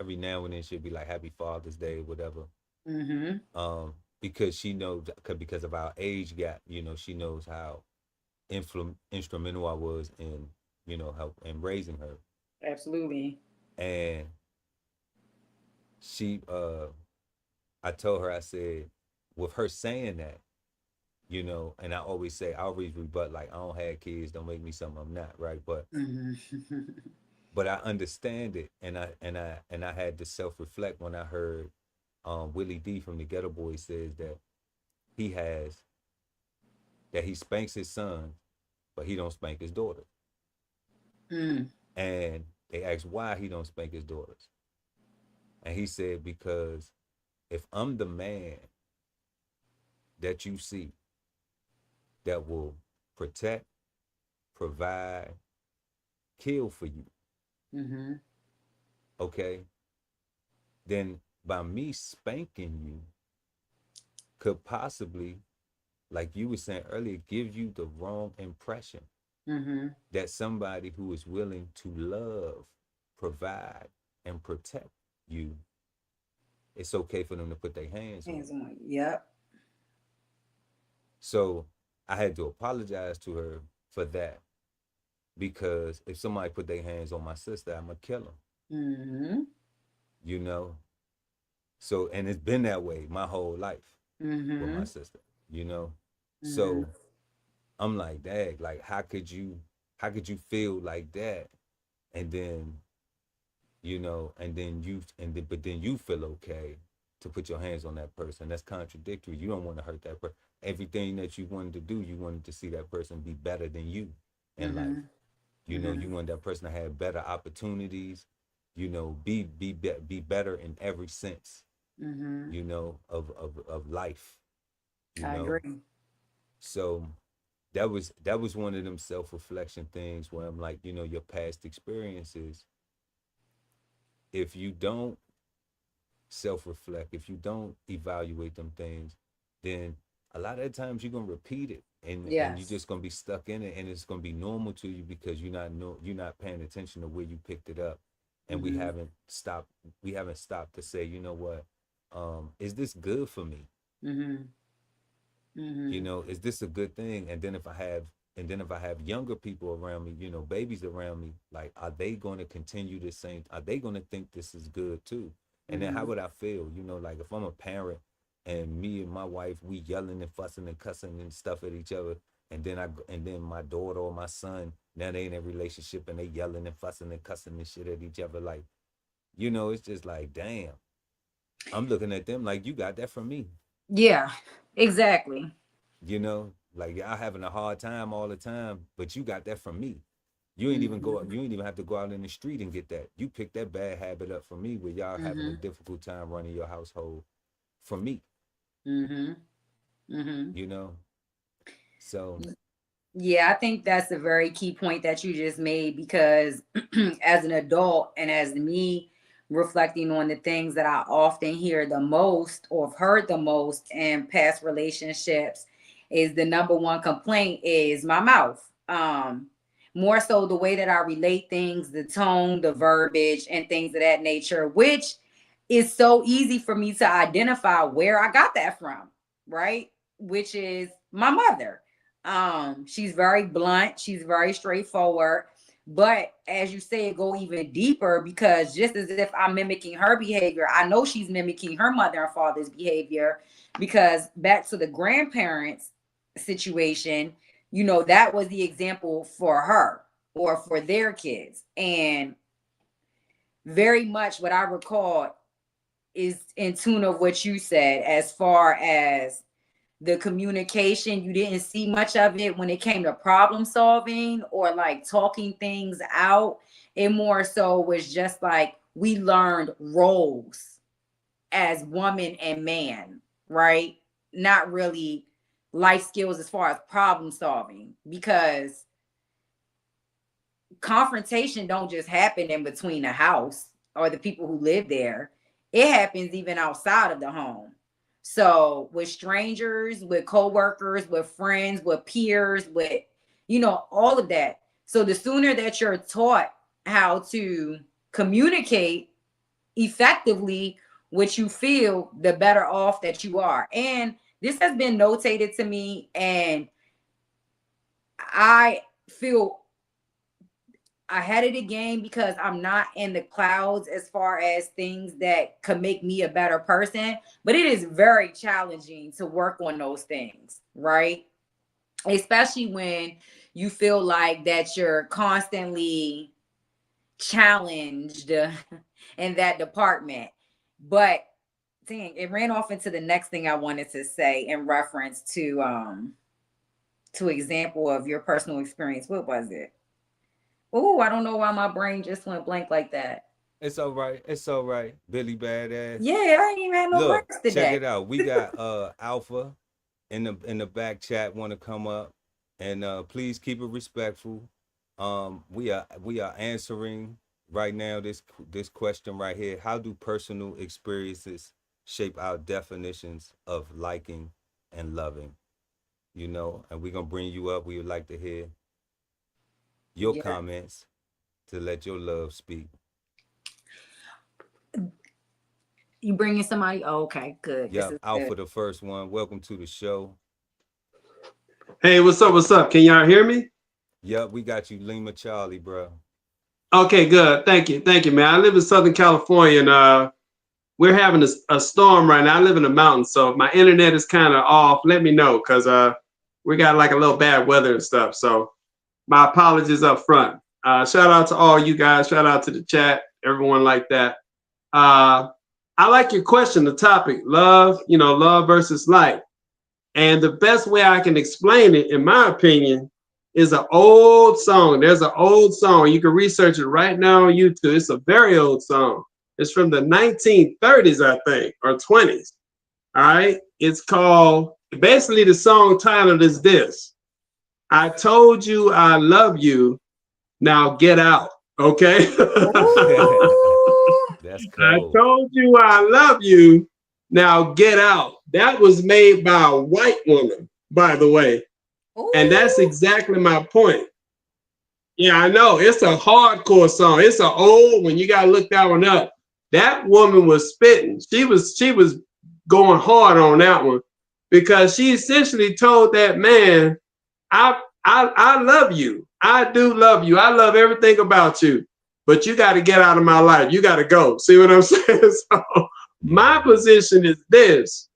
every now and then she'll be like Happy Father's Day, whatever. Mm-hmm. Because she knows because of our age gap, you know, she knows how instrumental I was in, you know, help in raising her. Absolutely. And she I told her, I said, with her saying that, you know, and I always say, I always rebut like I don't have kids, don't make me something I'm not, right? Mm-hmm. But I understand it, and I had to self reflect when I heard Willie D from the Ghetto Boys says that he has that he spanks his son, but he don't spank his daughter. Mm. And they asked why he don't spank his daughters, and he said because if I'm the man that you see that will protect, provide, kill for you, Mm-hmm. okay, then by me spanking you could possibly, like you were saying earlier, give you the wrong impression Mm-hmm. that somebody who is willing to love, provide, and protect you, it's okay for them to put their hands on Hands you. on. Yep. So I had to apologize to her for that because if somebody put their hands on my sister, I'm gonna kill them, Mm-hmm. you know? So, and it's been that way my whole life with my Mm-hmm. sister, you know? Mm-hmm. So I'm like, dang, like how could you feel like that? And then, you know, but then you feel okay to put your hands on that person. That's contradictory. You don't want to hurt that person. Everything that you wanted to do, you wanted to see that person be better than you in life. Mm-hmm. You know, Mm-hmm. you want that person to have better opportunities, you know, be better in every sense, Mm-hmm. you know, of life, you I know. agree. So that was one of them self-reflection things where I'm like, you know, your past experiences, if you don't self-reflect, if you don't evaluate them things, then a lot of the times you're gonna repeat it, and you're Yes. just gonna be stuck in it, and it's gonna be normal to you because you're not paying attention to where you picked it up, and Mm-hmm. we haven't stopped to say, you know what, is this good for me? Mm-hmm. You Mm-hmm. know, is this a good thing? And then if I have younger people around me, you know, babies around me, like, are they going to continue the same? Are they going to think this is good too? And then how Mm-hmm. would I feel? You know, like if I'm a parent and me and my wife, we yelling and fussing and cussing and stuff at each other, and then my daughter or my son, now they in a relationship and they yelling and fussing and cussing and shit at each other, like, you know, it's just like, damn. I'm looking at them like, you got that from me. Yeah. Exactly. You know, like y'all having a hard time all the time, but you got that from me. Mm-hmm. You ain't even have to go out in the street and get that. You picked that bad habit up from me where y'all having a Mm-hmm. difficult time running your household from me, Mm-hmm. Mm-hmm. you know? So Yeah, I think that's a very key point that you just made because as an adult and as me reflecting on the things that I often hear the most or have heard the most in past relationships is the number one complaint is my mouth. More so the way that I relate things, the tone, the verbiage, and things of that nature, which is so easy for me to identify where I got that from, right? Which is my mother. She's very blunt, she's very straightforward. But as you say, go even deeper because just as if I'm mimicking her behavior, I know she's mimicking her mother and father's behavior. Because back to the grandparents situation, you know, that was the example for her or for their kids. And very much what I recall is in tune of what you said as far as the communication. You didn't see much of it when it came to problem solving or like talking things out. It more so was just like we learned roles as woman and man, right? Not really life skills as far as problem solving because confrontation don't just happen in between the house or the people who live there. It happens even outside of the home. So with strangers, with coworkers, with friends, with peers, with all of that. So the sooner that you're taught how to communicate effectively what you feel, the better off that you are. And this has been notated to me, and I feel ahead of the game because I'm not in the clouds as far as things that could make me a better person. But it is very challenging to work on those things, right? Especially when you feel like that you're constantly challenged in that department. But dang, it ran off into the next thing I wanted to say in reference to example of your personal experience. What was it? Oh, I don't know why my brain just went blank like that. It's all right. It's all right. Billy Badass. Yeah, I ain't even had no Look, breaks check today. it out. We got Alpha in the back chat want to come up, and please keep it respectful. We are answering right now this question right here. How do personal experiences shape our definitions of liking and loving? You know, and we're gonna bring you up. We would like to hear your Yeah. comments to let your love speak. You bringing somebody? Oh, okay, good. This Yep, is good. Alpha the first one. Welcome to the show. Hey, what's up? What's up? Can y'all hear me? Yep, we got you, Lima Charlie, bro. Okay, good. Thank you, man. I live in Southern California, and we're having a storm right now. I live in the mountains, so if my internet is kind of off, let me know, because we got like a little bad weather and stuff. So my apologies up front. Shout out to all you guys. Shout out to the chat, everyone like that. I like your question, the topic, love. Love versus life. And the best way I can explain it, in my opinion, is an old song. There's an old song. You can research it right now on YouTube. It's a very old song. It's from the 1930s, I think, or 20s. All right. It's called, basically, the song title is this: I told you I love you. Now get out. Okay. Ooh. That's I cold. told you I love you. Now get out. That was made by a white woman, by the way. And that's Ooh. exactly my point. Yeah, I know. It's a hardcore song. It's an old one. You gotta look that one up. That woman was spitting. She was going hard on that one because she essentially told that man, I love you. I do love you. I love everything about you. But you got to get out of my life. You got to go. See what I'm saying? So my Yeah. position is this: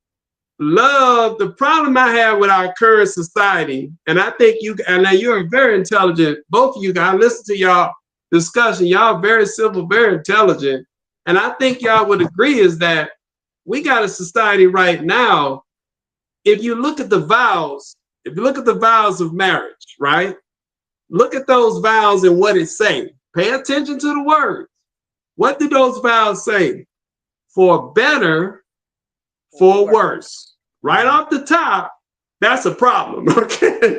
love. The problem I have with our current society, and I think you're very intelligent, both of you guys. Listen to y'all discussion. Y'all very simple, very intelligent, and I think y'all would agree is that we got a society right now. If you look at the vows, if you look at the vows of marriage, right? Look at those vows and what it say. Pay attention to the words. What do those vows say? For better, for worse. Right off the top, that's a problem. Okay,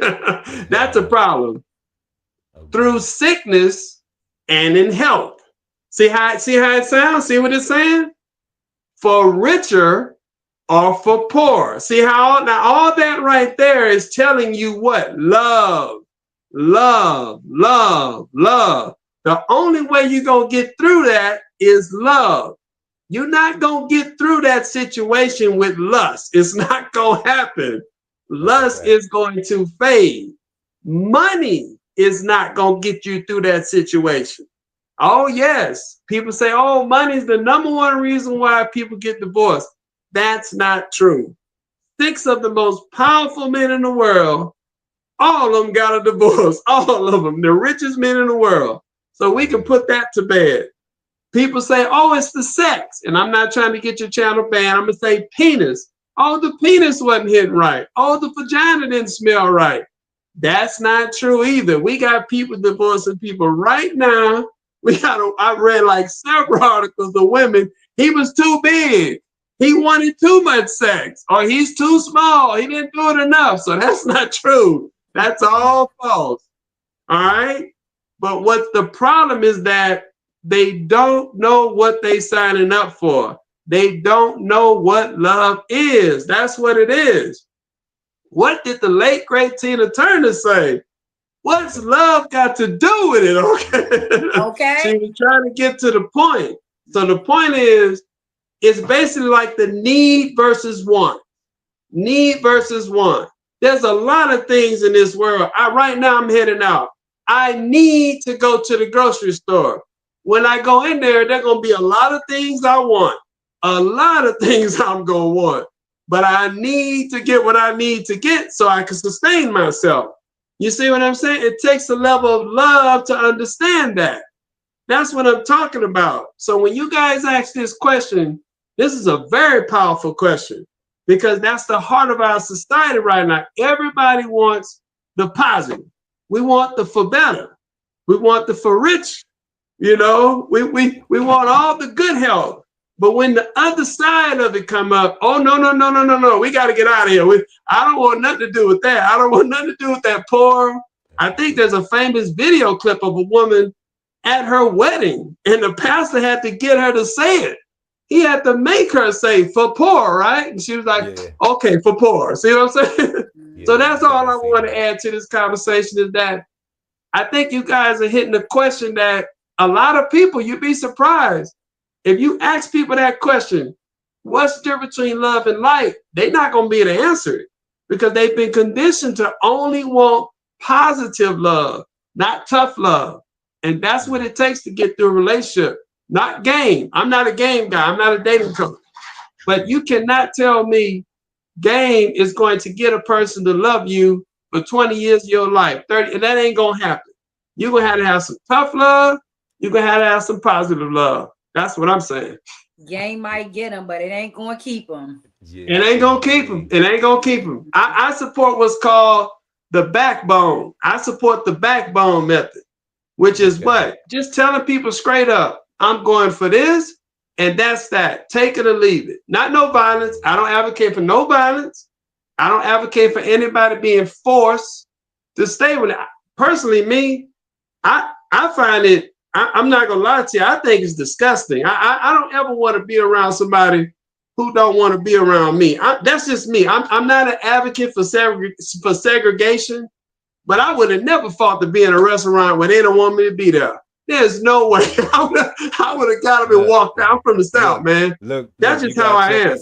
that's a problem. Through Okay. sickness and in health. See how it sounds? See what it's saying? For richer or for poor. See how now all that right there is telling you what? Love, love, love, love. The only way you're going to get through that is love. You're not going to get through that situation with lust. It's not going to happen. That's a Lust fact. is going to fade. Money is not going to get you through that situation. Oh, yes. People say, oh, money is the number one reason why people get divorced. That's not true. 6 of the most powerful men in the world, all of them got a divorce. All of them, the richest men in the world. So we can put that to bed. People say, oh, it's the sex. And I'm not trying to get your channel banned. I'm going to say penis. Oh, the penis wasn't hitting right. Oh, the vagina didn't smell right. That's not true either. We got people divorcing people right now. I read like several articles of women. He was too big. He wanted too much sex, or he's too small. He didn't do it enough. So that's not true. That's all false. All right. But what the problem is that they don't know what they signing up for. They don't know what love is. That's what it is. What did the late great Tina Turner say? What's love got to do with it? Okay. Okay. She was trying to get to the point. So the point is, it's basically like the need versus want. Need versus want. There's a lot of things in this world. Right now I'm heading out. I need to go to the grocery store. When I go in there, there's going to be a lot of things I want. A lot of things I'm going to want. But I need to get what I need to get so I can sustain myself. You see what I'm saying? It takes a level of love to understand that. That's what I'm talking about. So when you guys ask this question, this is a very powerful question, because that's the heart of our society right now. Everybody wants the positive. We want the for better. We want the for rich. You know, we want all the good health. But when the other side of it come up, oh, no, we got to get out of here. I don't want nothing to do with that. I don't want nothing to do with that poor. I think there's a famous video clip of a woman at her wedding, and the pastor had to get her to say it. He had to make her say for poor, right? And she was like, okay, for poor. See what I'm saying? So that's all I want to add to this conversation, is that I think you guys are hitting the question that a lot of people, you'd be surprised. If you ask people that question, what's the difference between love and light? They're not going to be able to answer it, because they've been conditioned to only want positive love, not tough love. And that's what it takes to get through a relationship, not game. I'm not a game guy. I'm not a dating coach. But you cannot tell me game is going to get a person to love you for 20 years of your life, 30, and that ain't going to happen. You're going to have some tough love. You're going to have some positive love. That's what I'm saying. Game might get them, but it ain't going to keep them. It ain't going to keep them. It ain't going to keep them. I support what's called the backbone. I support the backbone method, which is what? Just telling people straight up, I'm going for this, and that's that. Take it or leave it. Not no violence. I don't advocate for no violence. I don't advocate for anybody being forced to stay with it. Personally, me, I find it, I'm not gonna lie to you, I think it's disgusting. I don't ever want to be around somebody who don't want to be around me. That's just me. I'm not an advocate for segregation, but I would have never fought to be in a restaurant where they don't want me to be there. There's no way. I would have got up and walked out. I'm from the South, man. Look, that's just how I am.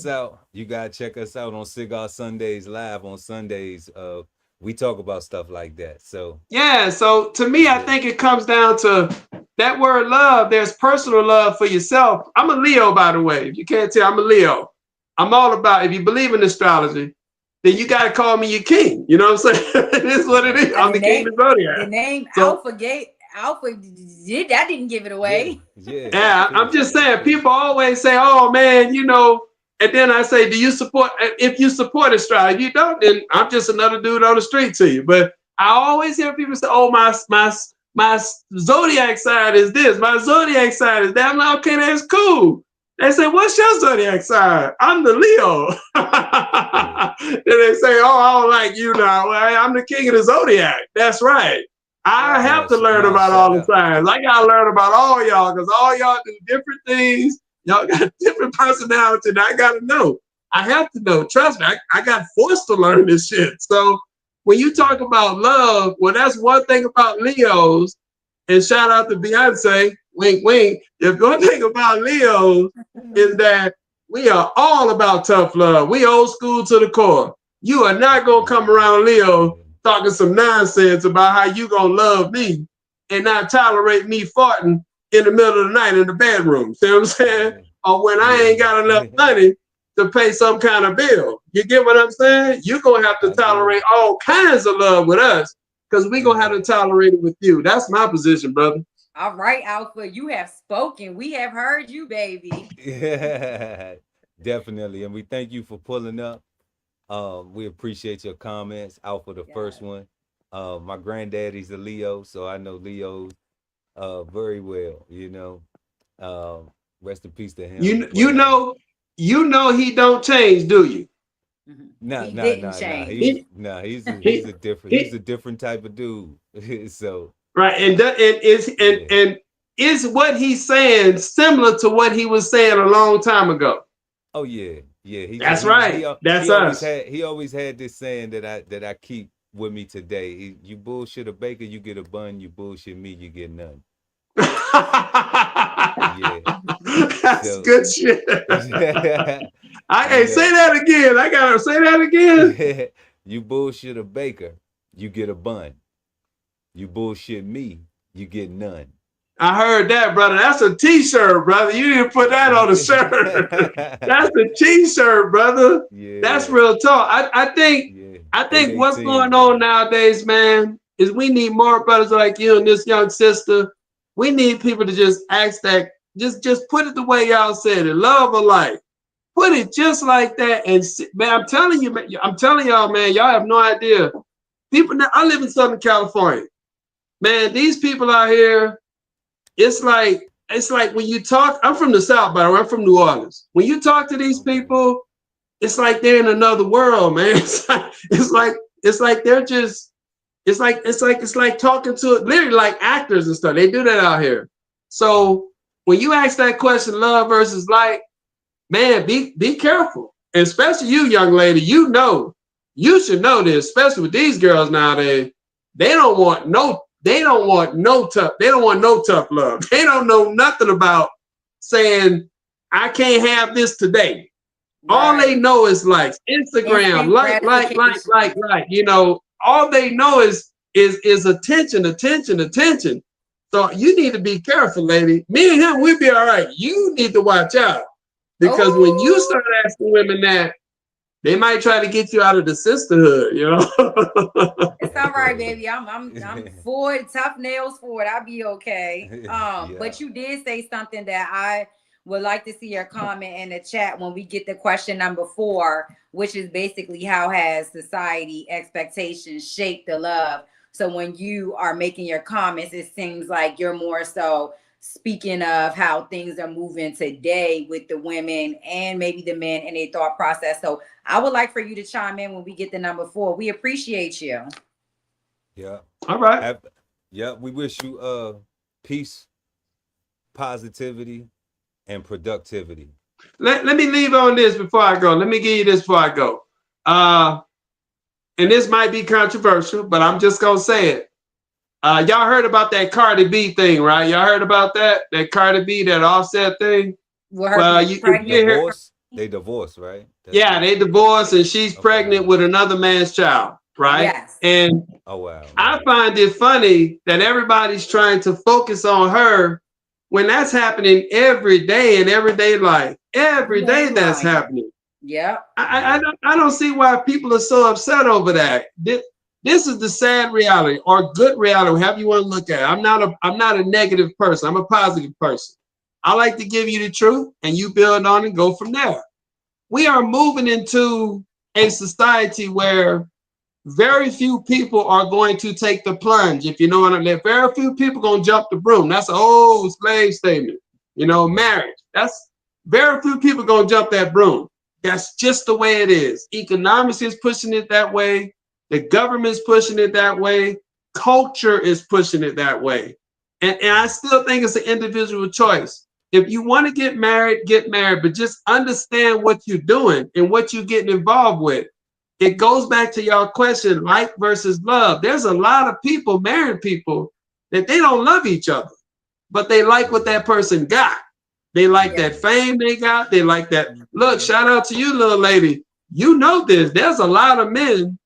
You gotta check us out on Cigar Sundays live on Sundays. We talk about stuff like that. So yeah. So to me, I think it comes down to that word love. There's personal love for yourself. I'm a Leo, by the way. If you can't tell, I'm a Leo. I'm all about, if you believe in astrology, then you got to call me your king. You know what I'm saying? It is what it is. I'm the king of the zodiac. The name Alpha, that didn't give it away. Yeah, I'm just saying, people always say, oh man, you know, and then I say, do you support, if you support astrology, if you don't, then I'm just another dude on the street to you. But I always hear people say, oh, my zodiac sign is this, my zodiac sign is that. I'm like, okay, that's cool. They say, what's your zodiac sign? I'm the Leo. Then they say, oh, I don't like you now. Well, I'm the king of the zodiac. That's right. I have to learn about all the signs. I got to learn about all y'all, because all y'all do different things. Y'all got different personality, and I got to know. I have to know. Trust me, I got forced to learn this shit. So when you talk about love, well, that's one thing about Leos, and shout out to Beyonce, wink, wink. If one thing about Leos is that we are all about tough love. We old school to the core. You are not going to come around Leo talking some nonsense about how you going to love me and not tolerate me farting in the middle of the night in the bedroom. See what I'm saying? Or when I ain't got enough money to pay some kind of bill. You get what I'm saying? You're going to have to tolerate all kinds of love with us, because we're going to have to tolerate it with you. That's my position, brother. All right, Alpha, you have spoken. We have heard you, baby. Yeah, definitely. And we thank you for pulling up. We appreciate your comments. Alpha, the first one. My granddaddy's a Leo, so I know Leos very well, you know. Rest in peace to him. You know he don't change, do you? Nah. He's a different type of dude. So right, and is what he's saying similar to what he was saying a long time ago? Oh yeah. That's right. That's us. He always had this saying that I keep with me today. You bullshit a baker, you get a bun. You bullshit me, you get none. Yeah. That's So, good shit. I you hey, say know, that again. I gotta say that again. you bullshit a baker, you get a bun. You bullshit me, you get none. I heard that, brother. That's a t-shirt, brother. You didn't put that on a shirt. That's a t-shirt, brother. That's Yeah, real talk. yeah. I Eight think what's eighteen, going on man. nowadays, man, is we need more brothers like you and this young sister. We need people to just ask that, just put it the way y'all said it, love or life. Put it just like that. And man, I'm telling you, man, I'm telling y'all, man, y'all have no idea. People now, I live in Southern California. Man, these people out here, it's like when you talk, I'm from the South, by the way, I'm from New Orleans. When you talk to these Okay. people, it's like they're in another world, man. It's like they're just it's like talking to literally like actors and stuff. They do that out here. So when you ask that question, love versus like, man, be careful. And especially you, young lady, you should know this, especially with these girls nowadays. They don't want no tough love. They don't know nothing about saying, I can't have this today. All they Right. know is like Instagram, Instant gratification. all they know is attention, attention, attention. So you need to be careful, lady. Me and him, we'll be all right. You need to watch out. Because when you Oh, start asking women that, they might try to get you out of the sisterhood, you know? it's all right, baby. I'm for it. Tough nails for it. I'll be okay. Yeah. But you did say something that I would like to see your comment in the chat when we get to question number 4, which is basically how has society expectations shaped the love. So when you are making your comments, it seems like you're more so speaking of how things are moving today with the women and maybe the men and their thought process. So I would like for you to chime in when we get to number 4. We appreciate you. Yeah. All right. Have, yeah, we wish you peace, positivity, and productivity. Let me leave on this before I go. Let me give you this before I go. Uh, and this might be controversial, but I'm just gonna say it. Y'all heard about that Cardi B thing, right? Y'all heard about that? That Cardi B, that Offset thing? With her Well, being if you pregnant. hear, Divorce? They divorced, right? That's yeah, what. they divorced and she's Okay. pregnant with another man's child, right? Yes. And Oh wow. I find it funny that everybody's trying to focus on her when that's happening every day in everyday life. Every You day ain't that's lying. happening. Yep. Yeah. I don't see why people are so upset over that. This is the sad reality or good reality, however you want to look at it. I'm not a negative person. I'm a positive person. I like to give you the truth and you build on it and go from there. We are moving into a society where very few people are going to take the plunge. If you know what I mean, very few people going to jump the broom. That's an old slave statement. Marriage. That's very few people going to jump that broom. That's just the way it is. Economics is pushing it that way. The government's pushing it that way. Culture is pushing it that way. And I still think it's an individual choice. If you want to get married, but just understand what you're doing and what you're getting involved with. It goes back to y'all question, like versus love. There's a lot of people, married people, that they don't love each other, but they like what that person got. They like Yeah. that fame they got. They like that. Look, Mhm. shout out to you, little lady. You know this. There's a lot of men,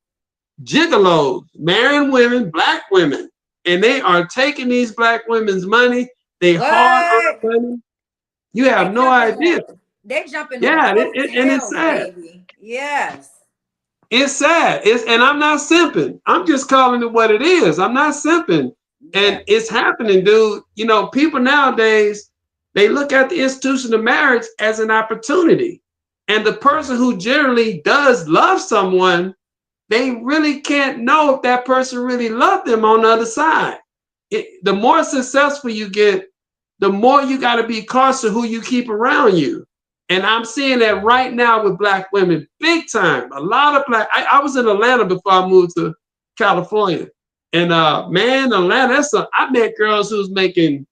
gigolos, marrying women, black women, and they are taking these black women's money. They hard earned What? money. You They have no jumping idea. on they jumping on Yeah, and it's coattails, sad. baby. Yes. It's sad. And I'm not simping. I'm just calling it what it is. I'm not simping. Yeah. And it's happening, dude. People nowadays, they look at the institution of marriage as an opportunity. And the Right. person who generally does love someone, they really can't know if that person really loved them on the other side. The more successful you get, the more you got to be cautious of who you keep around you. And I'm seeing that Right. right now with black women, big time. A lot of I was in Atlanta before I moved to California. And man, Atlanta, I met girls who was making,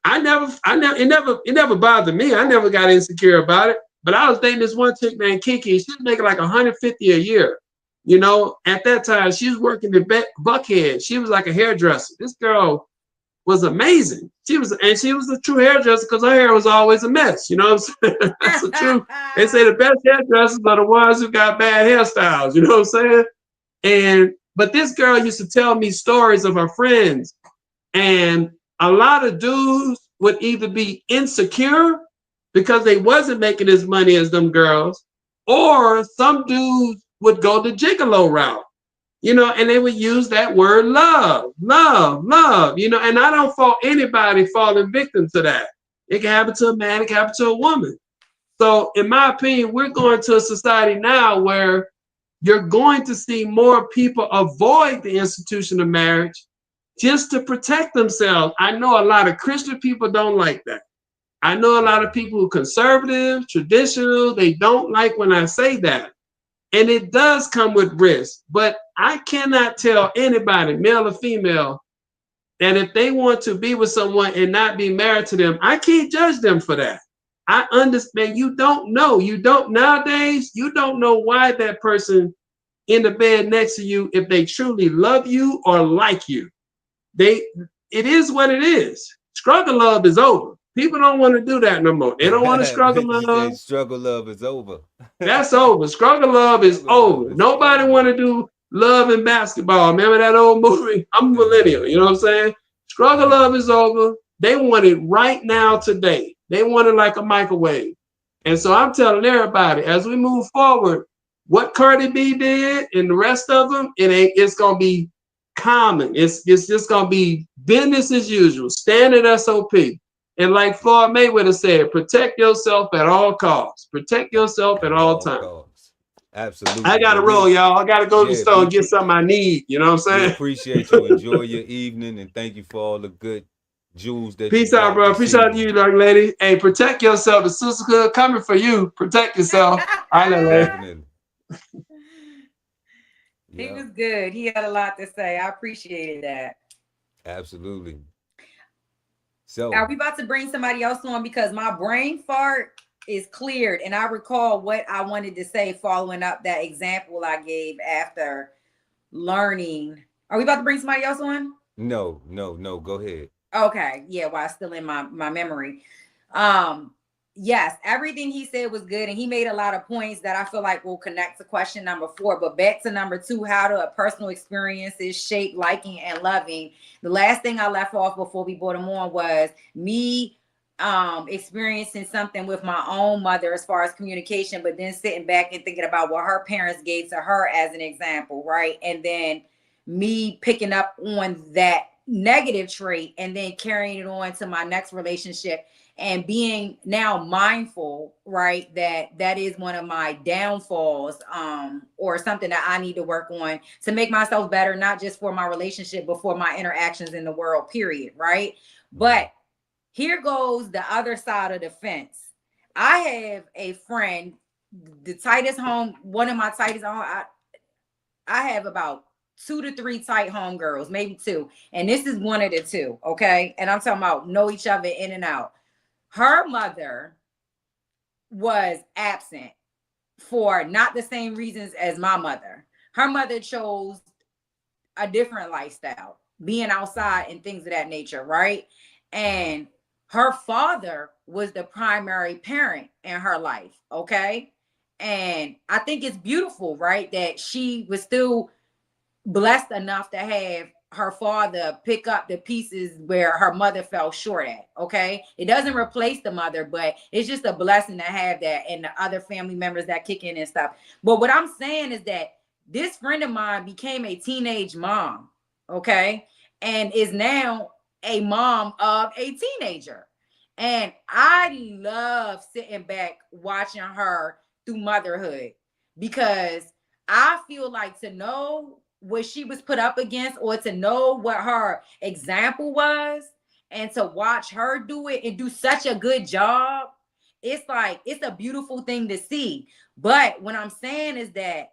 it never bothered me. I never got insecure about it. But I was dating this one chick named Kiki. She was making like 150 a year. You know, at that time, she was working at Buckhead. She was like a hairdresser. This girl was amazing. She was a true hairdresser because her hair was always a mess. You know what I'm saying? That's the truth. They say the best hairdressers are the ones who got bad hairstyles. You know what I'm saying? But this girl used to tell me stories of her friends, and a lot of dudes would either be insecure because they wasn't making as money as them girls, or some dudes would go the gigolo route, you know, and they would use that word love, love, love, you know, and I don't fault anybody falling victim to that. It can happen to a man, it can happen to a woman. So in my opinion, we're going to a society now where you're going to see more people avoid the institution of marriage just to protect themselves. I know a lot of Christian people don't like that. I know a lot of people who are conservative, traditional, they don't like when I say that. And it does come with risk. But I cannot tell anybody, male or female, that if they want to be with someone and not be married to them, I can't judge them for that. I understand. You don't know. You don't nowadays, you don't know why that person in the bed next to you, if they truly love you or like you. It is what it is. Struggle love is over. People don't want to do that no more. They don't want to struggle You love. said struggle love is over. That's over. Struggle love is Struggle love over. is Nobody want over. to do love and basketball. Remember that old movie? I'm a millennial. You know what I'm saying? Struggle love is over. They want it right now, today. They want it like a microwave. And so I'm telling everybody, as we move forward, what Cardi B did and the rest of them, it's gonna be common. It's just gonna be business as usual, standard SOP. And like Floyd Mayweather said, protect yourself at all costs. Protect yourself at At all all times. costs. I Absolutely. gotta Well, roll, y'all. I gotta go to the yeah, store and get something I need. You know what I'm we saying? appreciate you. Enjoy your evening, and thank you for all the good jewels that you Peace out, dropped bro. this Peace out to you, evening. young lady. Hey, protect yourself. The sisterhood coming for you. Protect yourself. All right, lady. Definitely. He Yeah, was good. He had a lot to say. I appreciated that. absolutely. Are So, we about to bring somebody else on? Because my brain fart is cleared and I recall what I wanted to say following up that example I gave after learning. Are we about to bring somebody else on? no, no, no. Go ahead. Okay. Yeah, while it's still in my memory. Um, yes, everything he said was good, and he made a lot of points that I feel like will connect to question number 4. But back to number 2, how do a personal experiences shape liking and loving? The last thing I left off before we brought him on was me experiencing something with my own mother as far as communication, but then sitting back and thinking about what her parents gave to her as an example, right? And then me picking up on that negative trait and then carrying it on to my next relationship and being now mindful, right, that is one of my downfalls, or something that I need to work on to make myself better, not just for my relationship but for my interactions in the world, period, right? But here goes the other side of the fence. I have a friend, the tightest home, one of my tightest home, I have about 2 to 3 tight homegirls, maybe 2. And this is one of the 2, okay? And I'm talking about know each other in and out. Her mother was absent for not the same reasons as my mother. Her mother chose a different lifestyle, being outside and things of that nature, right? And her father was the primary parent in her life, okay? And I think it's beautiful, right, that she was still blessed enough to have her father pick up the pieces where her mother fell short at. Okay. It doesn't replace the mother, but it's just a blessing to have that and the other family members that kick in and stuff. But what I'm saying is that this friend of mine became a teenage mom. Okay. And is now a mom of a teenager. And I love sitting back watching her through motherhood because I feel like to know what she was put up against or to know what her example was and to watch her do it and do such a good job, it's like it's a beautiful thing to see. But what I'm saying is that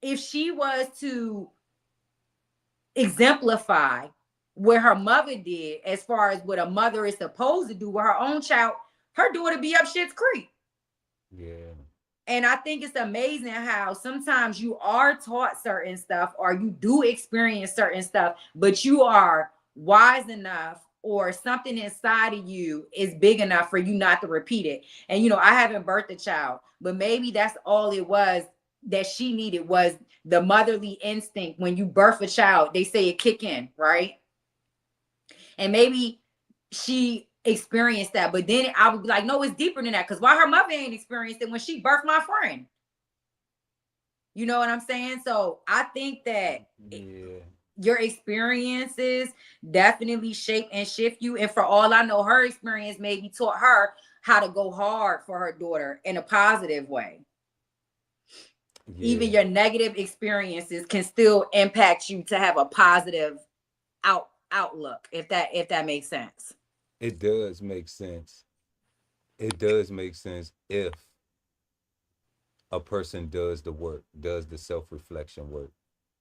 if she was to exemplify what her mother did as far as what a mother is supposed to do with her own child, her daughter be up shit's creek. Yeah. And I think it's amazing how sometimes you are taught certain stuff or you do experience certain stuff, but you are wise enough or something inside of you is big enough for you not to repeat it. And I haven't birthed a child, but maybe that's all it was that she needed was the motherly instinct. When you birth a child, they say it kick in, right? And maybe she experienced that, but then I would be like, no, it's deeper than that. Because why her mother ain't experienced it when she birthed my friend? You know what I'm saying? So I think that your experiences definitely shape and shift you. And for all I know, her experience maybe taught her how to go hard for her daughter in a positive way. Even your negative experiences can still impact you to have a positive outlook, if that makes sense. It does make sense. It does make sense if a person does the work, does the self-reflection work.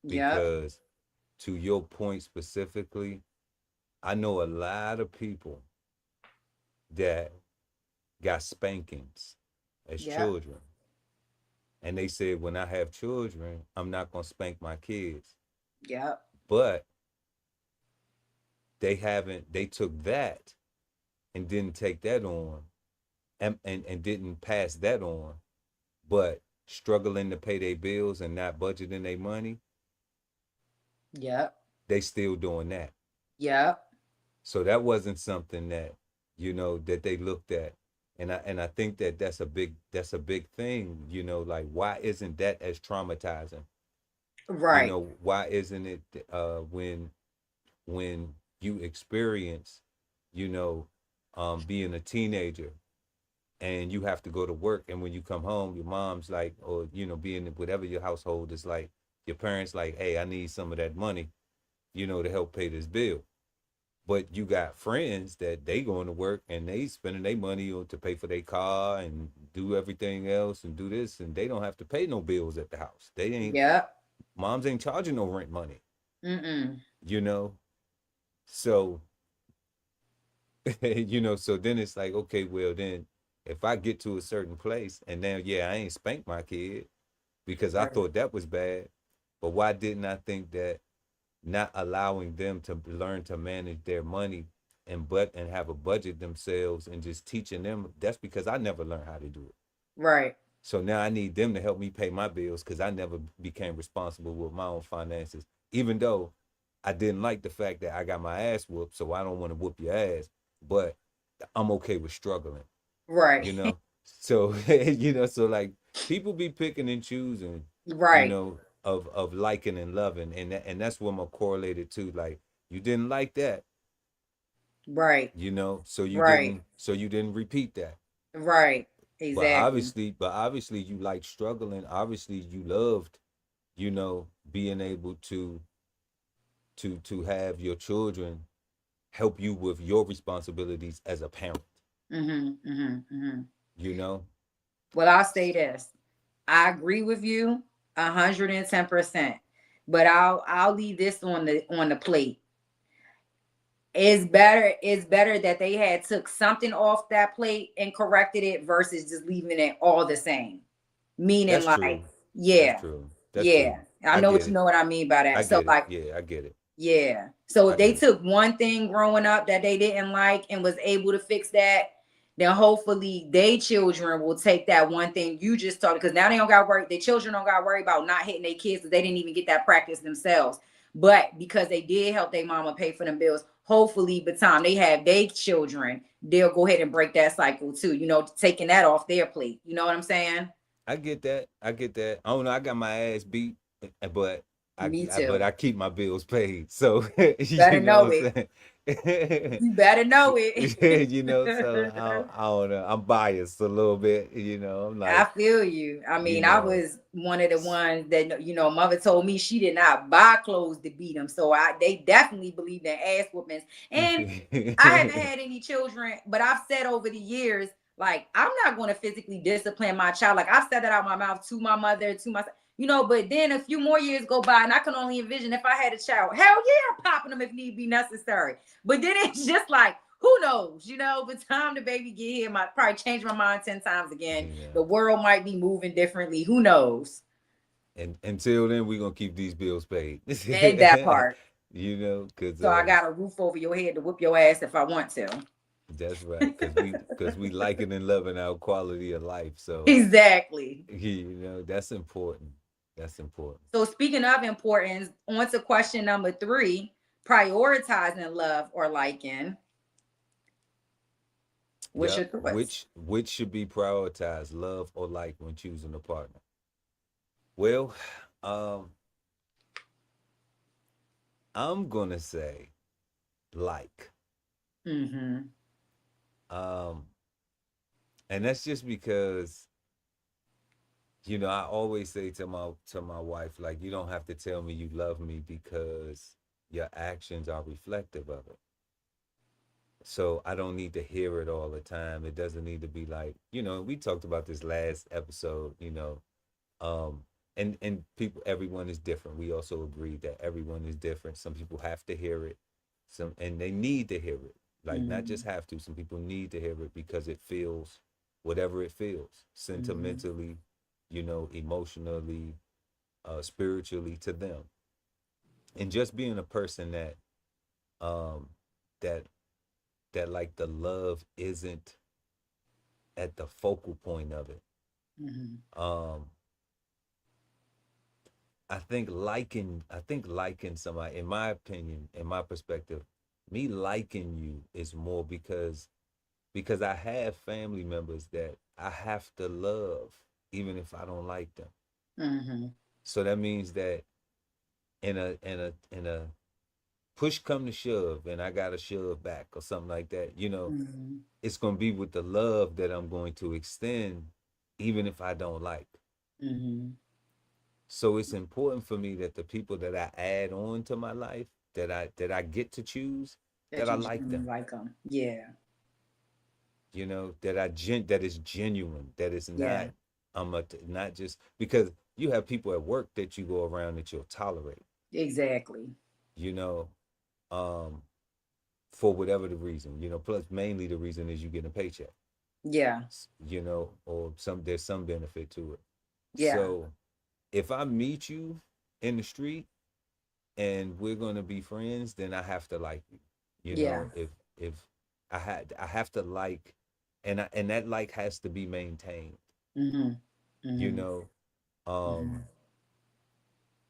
Because to your point specifically, I know a lot of people that got spankings as children. And they said, when I have children, I'm not going to spank my kids. But they took that and didn't take that on and didn't pass that on, but struggling to pay their bills and not budgeting their money. They still doing that. So that wasn't something that, that they looked at. And I think that that's a big thing, like, why isn't that as traumatizing? Right. Why isn't it when you experience, being a teenager and you have to go to work, and when you come home, your mom's like, or, being whatever your household is like, your parents like, hey, I need some of that money, to help pay this bill. But you got friends that they going to work and they spending their money to pay for their car and do everything else and do this, and they don't have to pay no bills at the house. They ain't. Moms ain't charging no rent money. So, so then it's like, okay, well then, if I get to a certain place and now, I ain't spanked my kid because I thought that was bad, but why didn't I think that not allowing them to learn to manage their money and have a budget themselves and just teaching them, that's because I never learned how to do it. Right. So now I need them to help me pay my bills because I never became responsible with my own finances, even though I didn't like the fact that I got my ass whooped, so I don't want to whoop your ass, but I'm okay with struggling. Right. So, so like people be picking and choosing, right. Of liking and loving. And that's what I'm correlated to. Like, you didn't like that. Right. So you didn't repeat that. Right. Exactly. But obviously you like struggling. Obviously you loved, being able to have your children help you with your responsibilities as a parent. Well, I'll say this. I agree with you 110%, but I'll leave this on the plate. It's better that they had took something off that plate and corrected it versus just leaving it all the same. Meaning, that's like, true. yeah, that's true. That's yeah. true. I know what you know what I mean by that. So like, I get it. Yeah. So if they took one thing growing up that they didn't like and was able to fix that, then hopefully their children will take that one thing you just taught, because now they don't got to worry. Their children don't got to worry about not hitting their kids because they didn't even get that practice themselves. But because they did help their mama pay for them bills, hopefully by the time they have their children, they'll go ahead and break that cycle too, taking that off their plate. You know what I'm saying? I get that. I don't know. I got my ass beat, but Me too. But I keep my bills paid. So better know it. You better know it. So I don't know. I'm biased a little bit, I'm like, I feel you. I mean, I was one of the ones that, mother told me she did not buy clothes to beat them. So they definitely believed in ass whoopings. And I haven't had any children, but I've said over the years, like, I'm not going to physically discipline my child. Like, I've said that out my mouth to my mother, to myself. But then a few more years go by and I can only envision if I had a child, hell yeah, I'm popping them if need be necessary. But then it's just like, Who knows? But time the baby get here, might probably change my mind 10 times again. Yeah. The world might be moving differently. Who knows? And until then, we're gonna keep these bills paid. And that part. Because So I got a roof over your head to whoop your ass if I want to. that's right. Because we liking and loving our quality of life. So Exactly. that's important. That's important. So speaking of importance, on to question number 3, prioritizing love or liking. What's your Yep. thoughts? Which should be prioritized, love or like, when choosing a partner? Well, um, I'm gonna say like. Mm-hmm. Um, and that's just because I always say to my wife, like, you don't have to tell me you love me because your actions are reflective of it. So I don't need to hear it all the time. It doesn't need to be like, we talked about this last episode, um and people, everyone is different. We also agreed that everyone is different. Some people have to hear it, and they need to hear it. Like, not Mm-hmm. just have to, some people need to hear it because it feels whatever it feels, Mm-hmm. sentimentally, emotionally, spiritually, to them. And just being a person um that like, the love isn't at the focal point of it. Mm-hmm. um I think liking somebody, in my opinion, in my perspective, me liking you is more because I have family members that I have to love even if I don't like them. Mm-hmm. So that means that in a push come to shove and I gotta shove back or something like that, Mm-hmm. it's gonna be with the love that I'm going to extend even if I don't like. Mm-hmm. So it's important for me that the people that I add on to my life, that I get to choose, That that I you like genuinely them. like them. Yeah. That is genuine. That is Yeah. not not just because you have people at work that you go around that you'll tolerate. Exactly. You know, um, for whatever the reason. Plus mainly the reason is you get a paycheck. Yeah. Or there's some benefit to it. Yeah. So if I meet you in the street and we're gonna be friends, then I have to like you. Yeah. If I have to like, and that like has to be maintained. Mm-hmm. You Mm-hmm. know, um, Mm-hmm.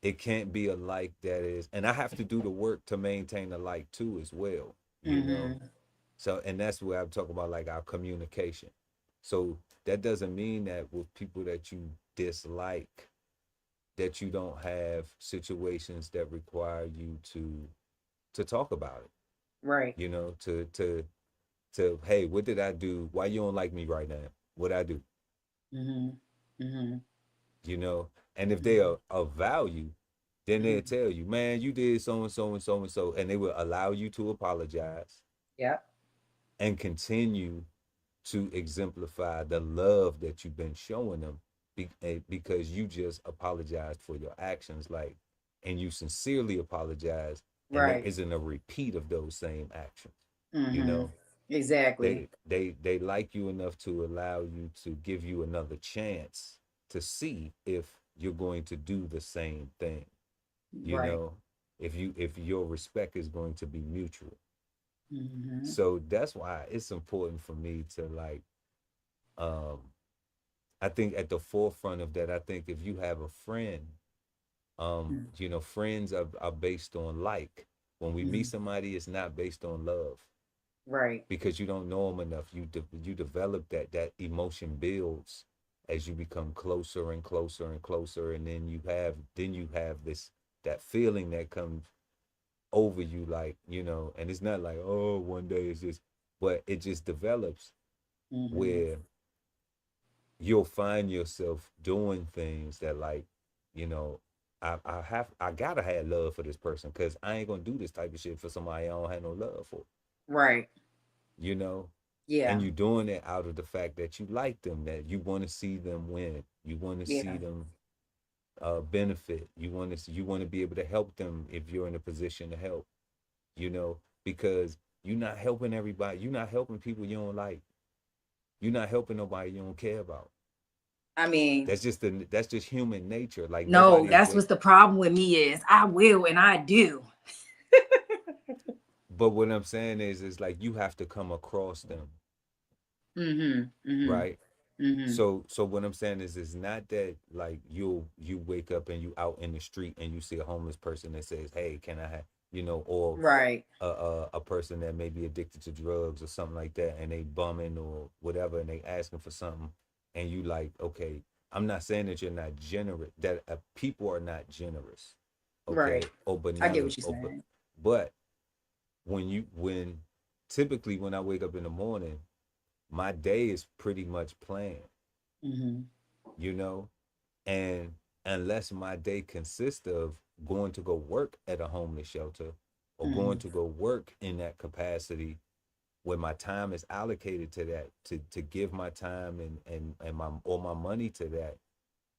it can't be a like that is, and I have to do the work to maintain the like too as well. You know, Mm-hmm. so and that's where I'm talking about, like, our communication. So that doesn't mean that with people that you dislike, that you don't have situations that require you to talk about it. Right. To hey, what did I do? Why you don't like me right now? What I do? Mm-hmm. Mm-hmm. You know, and if they are of value, then they'll Mm-hmm. tell you, man, you did so and so and so and so, and they will allow you to apologize Yep. and continue to exemplify the love that you've been showing them, because you just apologized for your actions, like, and you sincerely apologize, and there Right. isn't a repeat of those same actions. you Mm-hmm. know Exactly. they like you enough to allow you to give you another chance to see if you're going to do the same thing. you Right. know if your respect is going to be mutual. Mm-hmm. So that's why it's important for me to, like, um I think at the forefront of that, I think if you have a friend, friends are based on like. When we meet Mm-hmm. somebody, it's not based on love, Right. because you don't know them enough. You develop that emotion builds as you become closer and closer and closer, and then you have this that feeling that comes over you, like, and it's not like, oh, one day it's just, but it just develops Mm-hmm. where you'll find yourself doing things that, like, you know I gotta have love for this person, because I ain't gonna do this type of shit for somebody I don't have no love for. Right. you know and Yeah. you're doing it out of the fact that you like them, that you want to see them win, you want to see Yeah. them benefit, you want to be able to help them if you're in a position to help, because You're not helping everybody. You're not helping people you don't like. You're not helping nobody you don't care about. I mean, That's just human nature. Like no, nobody is that's there. what's the problem with me is I will and I do. But what I'm saying is like you have to come across them, Mm-hmm. Mm-hmm. right? Mm-hmm. So what I'm saying is it's not that like you wake up and you out in the street and you see a homeless person that says, "Hey, can I have," or Right. a person that may be addicted to drugs or something like that, and they bumming or whatever, and they asking for something, and you like, okay, I'm not saying that you're not generous, that people are not generous, Right. okay, or I get benevolent, what you're saying. but when typically when I wake up in the morning, my day is pretty much planned, Mm-hmm. you know, and unless my day consists of going to go work at a homeless shelter or going Mm-hmm. to go work in that capacity where my time is allocated to that, to give my time and my or my money to that,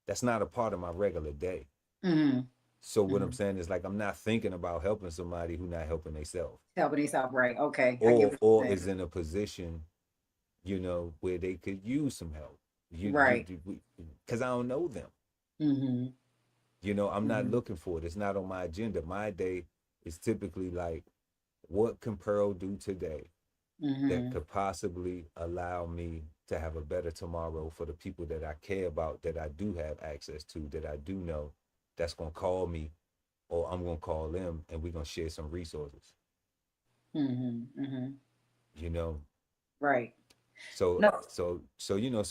that's not a part of my regular day. Mm-hmm. So what I'm Mm-hmm. saying is like I'm not thinking about helping somebody who not helping themselves, Helping yourself, right? Okay, I get what or you're saying. is in a position, where they could use some help. Right. Because I don't know them. Mm-hmm. I'm not Mm-hmm. looking for it. It's not on my agenda. My day is typically like, what can Pearl do today that Mm-hmm. could possibly allow me to have a better tomorrow for the people that I care about, that I do have access to, that I do know, that's gonna call me, or I'm gonna call them, and we're gonna share some resources. Mm-hmm. Mm-hmm. You know, Right. so No. so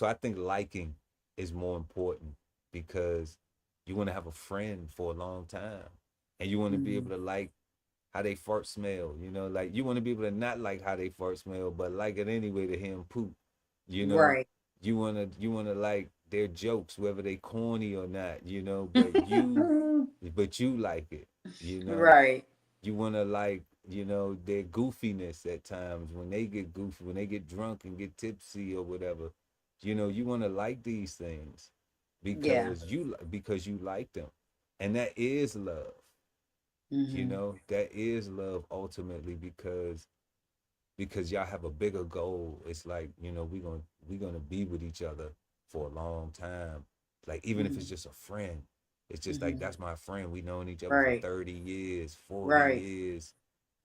I think liking is more important because you want to have a friend for a long time, and you want to be Mm-hmm. able to like how they fart smell. Like you want to be able to not like how they fart smell, but like it anyway to hear them poop. You know, Right. you wanna like their jokes, whether they corny or not. But you like it. You know, Right. you wanna like their goofiness at times when they get goofy, when they get drunk and get tipsy or whatever. You wanna like these things Yeah. because you like them, and that is love. Mm-hmm. That is love ultimately because y'all have a bigger goal. It's like, we gonna be with each other for a long time. Like even if Mm-hmm. it's just a friend, it's just like Mm-hmm. that's my friend. We known each other for Right. 30 years, 40 Right. years,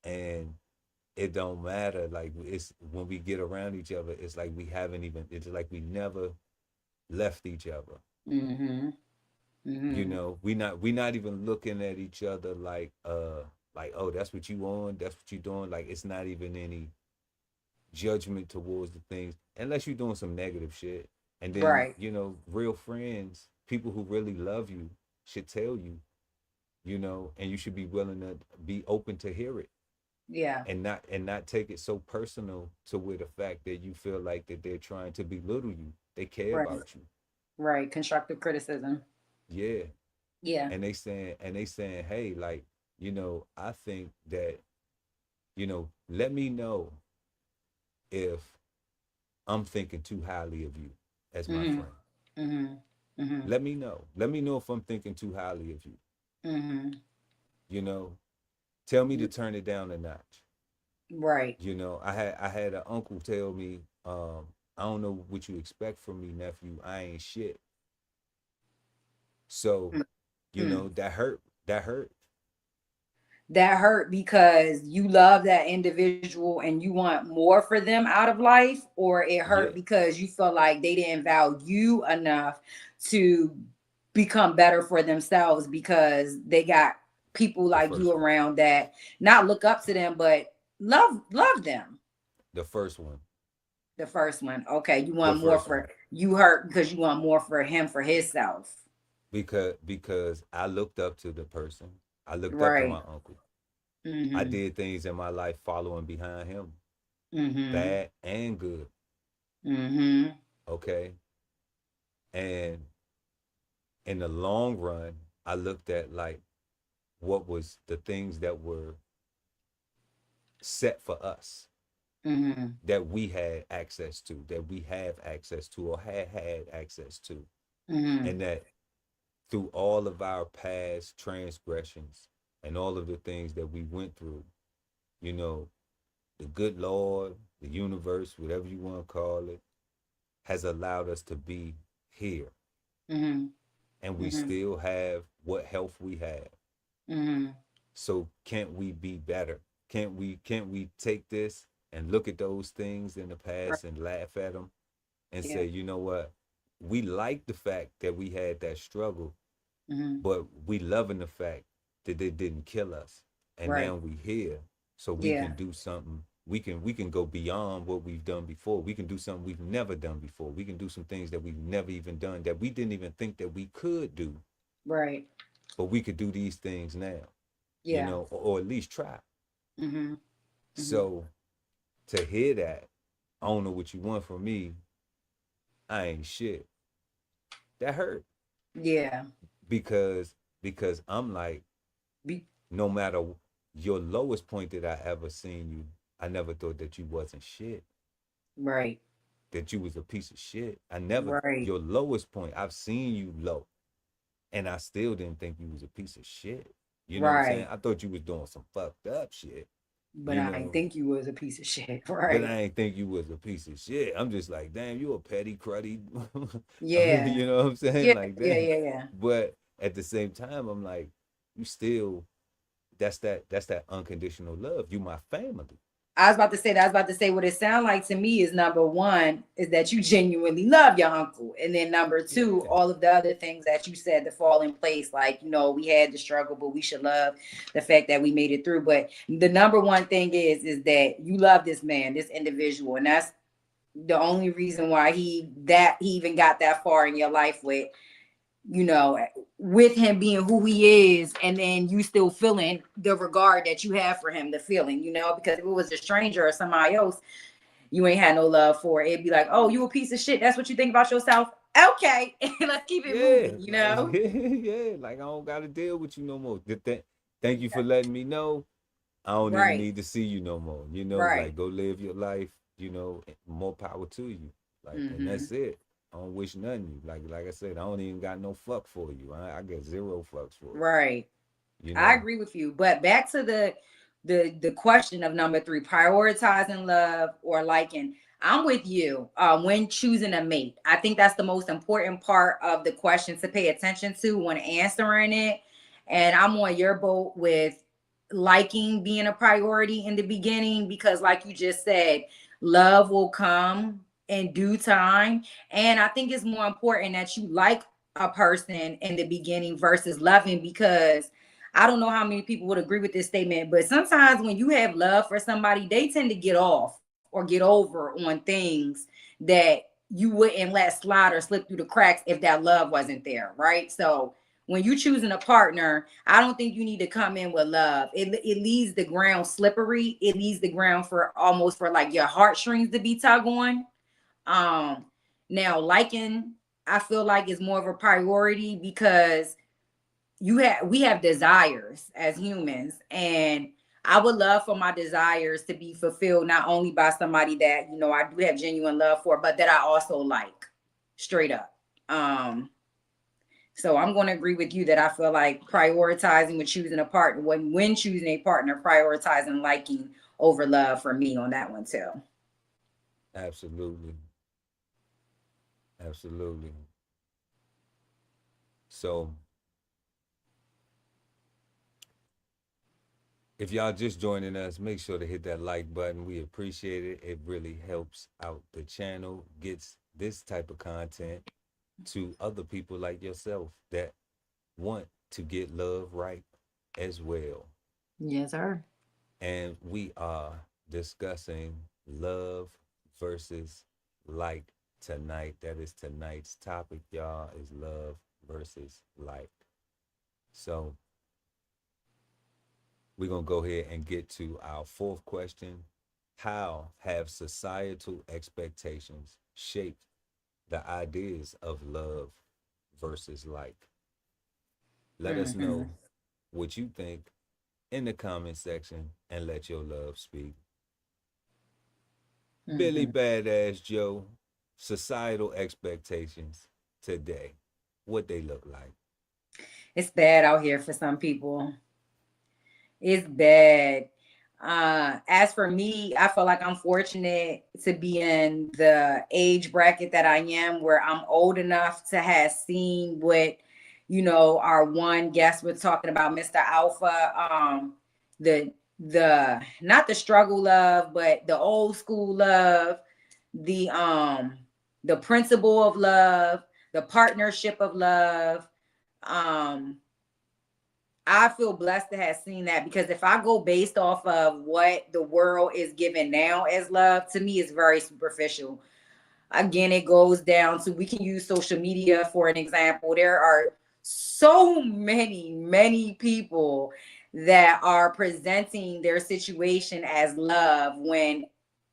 and it don't matter. Like it's when we get around each other, it's like we haven't even. It's like we never left each other. Mm-hmm. Mm-hmm. We not even looking at each other like, oh, that's what you on, that's what you doing. Like it's not even any judgment towards the things unless you're doing some negative shit. And then, Right. real friends, people who really love you should tell you, and you should be willing to be open to hear it, Yeah. and not take it so personal to where the fact that you feel like that they're trying to belittle you. They care Right. about you. Right. Constructive criticism. Yeah. Yeah. And they saying, hey, like, I think that, let me know if I'm thinking too highly of you as my Mm-hmm. friend. Mm-hmm. Mm-hmm. Let me know. Let me know if I'm thinking too highly of you. Mm-hmm. You know, tell me to turn it down a notch. Right. I had an uncle tell me, I don't know what you expect from me, nephew. I ain't shit. So, Mm-hmm. that hurt. That hurt. That hurt because you love that individual and you want more for them out of life, or it hurt Yeah, because you feel like they didn't value you enough to become better for themselves because they got people the like you first one. around that not look up to them but love them. The first one. The first one, okay, you The want more first for one. you hurt because you want more for him for himself. Because I looked up to the person. I looked up to my Right. uncle. I Mm-hmm. did things in my life following behind him, Mm-hmm. bad and good. Mm-hmm. Okay. And in the long run, I looked at like what was the things that were set for us, Mm-hmm. that we had access to, that we have access to, or had access to. Mm-hmm. And that through all of our past transgressions and all of the things that we went through, you know, the good Lord, the universe, whatever you want to call it, has allowed us to be here, Mm-hmm. and we Mm-hmm. still have what health we have. Mm-hmm. So can't we be better? Can't we take this and look at those things in the Right. past and laugh at them and Yeah. say, you know what? We like the fact that we had that struggle, Mm-hmm. but we loving the fact that it didn't kill us, and Right. now we here, so we Yeah. can do something. We can go beyond what we've done before. We can do something we've never done before. We can do some things that we've never even done, that we didn't even think that we could do, Right. but we could do these things now, Yeah. or at least try. Mm-hmm. Mm-hmm. So to hear that, I don't know what you want from me. I ain't shit. That hurt, Yeah. because I'm like, Be no matter your lowest point that I ever seen you, I never thought that you wasn't shit, right. that you was a piece of shit. I never, Right. your lowest point, I've seen you low, and I still didn't think you was a piece of shit. You know what I'm saying? Right. I thought you was doing some fucked up shit, But you I didn't know, think you was a piece of shit. but Right. I ain't think you was a piece of shit. I'm just like, damn, you a petty cruddy. Yeah. You know what I'm saying? Yeah. Like, Yeah. damn. Yeah. Yeah. But at the same time, I'm like, you still, that's that unconditional love. You my family. I was about to say that. I was about to say what it sounds like to me is number one is that you genuinely love your uncle, and then number two, Yeah. all of the other things that you said to fall in place. Like we had the struggle, but we should love the fact that we made it through. But the number one thing is that you love this man, this individual, and that's the only reason why he even got that far in your life you know, with him being who he is, and then you still feeling the regard that you have for him, the feeling, because if it was a stranger or somebody else, you ain't had no love for it. It'd be like, oh, you a piece of shit. That's what you think about yourself. Okay, let's keep it Yeah. moving, Like, yeah. Like, I don't got to deal with you no more. Thank you for letting me know. I don't even Right, need to see you no more. right. Like, go live your life. More power to you. Like, and Mm-hmm. that's it. I don't wish nothing you. Like I said, I don't even got no fuck for you. I get zero fucks for you. Right. You I know. agree with you. But back to the question of number three, prioritizing love or liking. I'm with you when choosing a mate. I think that's the most important part of the question to pay attention to when answering it. And I'm on your boat with liking being a priority in the beginning because, like you just said, love will come in due time. And I think it's more important that you like a person in the beginning versus loving, because I don't know how many people would agree with this statement, but sometimes when you have love for somebody, they tend to get off or get over on things that you wouldn't let slide or slip through the cracks if that love wasn't there, right? So when you choosing a partner, I don't think you need to come in with love. It leaves the ground slippery. It leaves the ground for almost for like your heartstrings to be tug on. Um, Now liking, I feel like is more of a priority because we have desires as humans, and I would love for my desires to be fulfilled not only by somebody that I do have genuine love for, but that I also like, straight up. So I'm going to agree with you that I feel like prioritizing when choosing a partner, when choosing a partner, prioritizing liking over love for me on that one too. Absolutely. Absolutely. So if y'all just joining us, make sure to hit that like button. We appreciate it. It really helps out the channel, gets this type of content to other people like yourself that want to get love right as well. Yes, sir. And we are discussing love versus like tonight. That is tonight's topic, y'all, is love versus like. So we're going to go ahead and get to our fourth question. How have societal expectations shaped the ideas of love versus like? Let us Mm-hmm. know what you think in the comment section and let your love speak. Billy Mm-hmm. Badass Joe, societal expectations today, what they look like. It's bad out here for some people. It's bad. As for me, I feel like I'm fortunate to be in the age bracket that I am, where I'm old enough to have seen what, our one guest was talking about, Mr. Alpha. The not the struggle love, but the old school love, the principle of love, the partnership of love. Um, I feel blessed to have seen that, because if I go based off of what the world is giving now as love, to me, it's very superficial. Again, it goes down to, we can use social media for an example. There are so many people that are presenting their situation as love when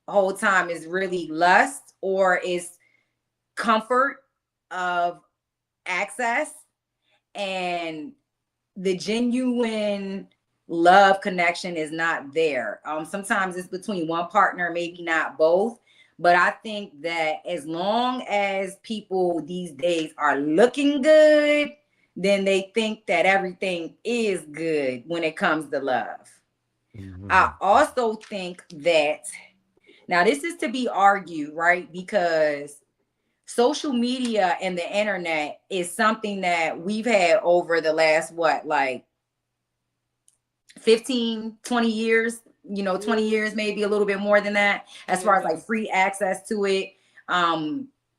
the whole time is really lust, or is comfort of access, and the genuine love connection is not there. Sometimes it's between one partner, maybe not both. But I think that as long as people these days are looking good, then they think that everything is good when it comes to love. I also think that, now this is to be argued, right? Because social media and the internet is something that we've had over the last, like 15, 20 years, 20 years, maybe a little bit more than that, as far as like free access to it,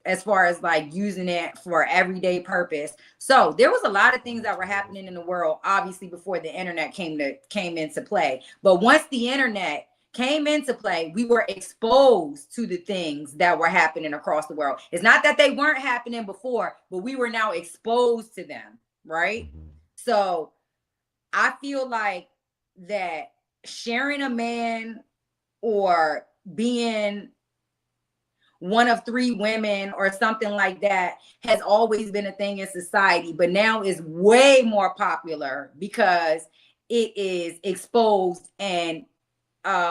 as far as like using it for everyday purpose. So there was a lot of things that were happening in the world, obviously, before the internet came into play. But once the internet came into play, we were exposed to the things that were happening across the world. It's not that they weren't happening before, but we were now exposed to them, right? So I feel like that sharing a man, or being one of three women or something like that, has always been a thing in society, but now is way more popular because it is exposed and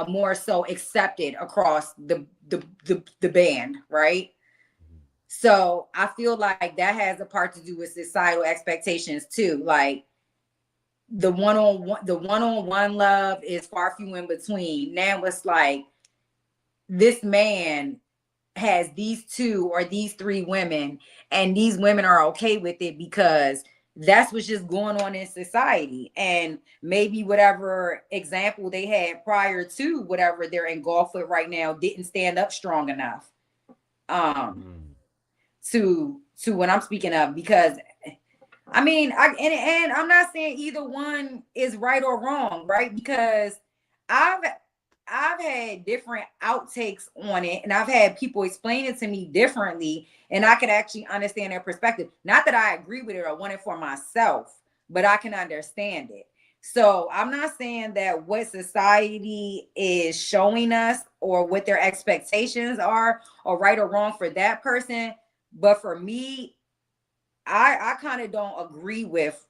more so accepted across the band, right? So I feel like that has a part to do with societal expectations too. Like, the one-on-one love is far few in between. Now it's like, this man has these two or these three women, and these women are okay with it because that's what's just going on in society. And maybe whatever example they had prior to whatever they're engulfed with right now didn't stand up strong enough to what I'm speaking of. Because I mean, and I'm not saying either one is right or wrong, right? Because I've had different outtakes on it, and I've had people explain it to me differently, and I could actually understand their perspective. Not that I agree with it or want it for myself, but I can understand it. So I'm not saying that what society is showing us or what their expectations are right or wrong for that person. But for me, I kind of don't agree with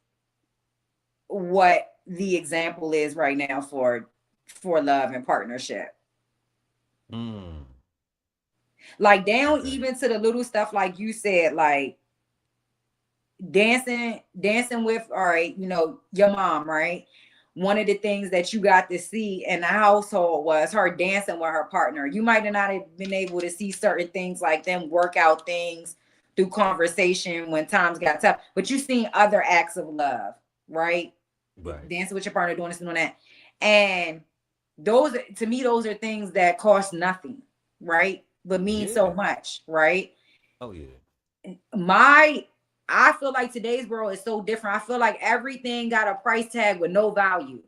what the example is right now for love and partnership. Like, down even to the little stuff, like you said, like dancing with, all right, your mom, right? One of the things that you got to see in the household was her dancing with her partner. You might not have been able to see certain things like them work out things through conversation when times got tough, but you seen other acts of love, right? Dancing with your partner, doing this and doing that. And those, to me, those are things that cost nothing, right? But mean so much, right? Oh yeah. I feel like today's world is so different. I feel like everything got a price tag with no value.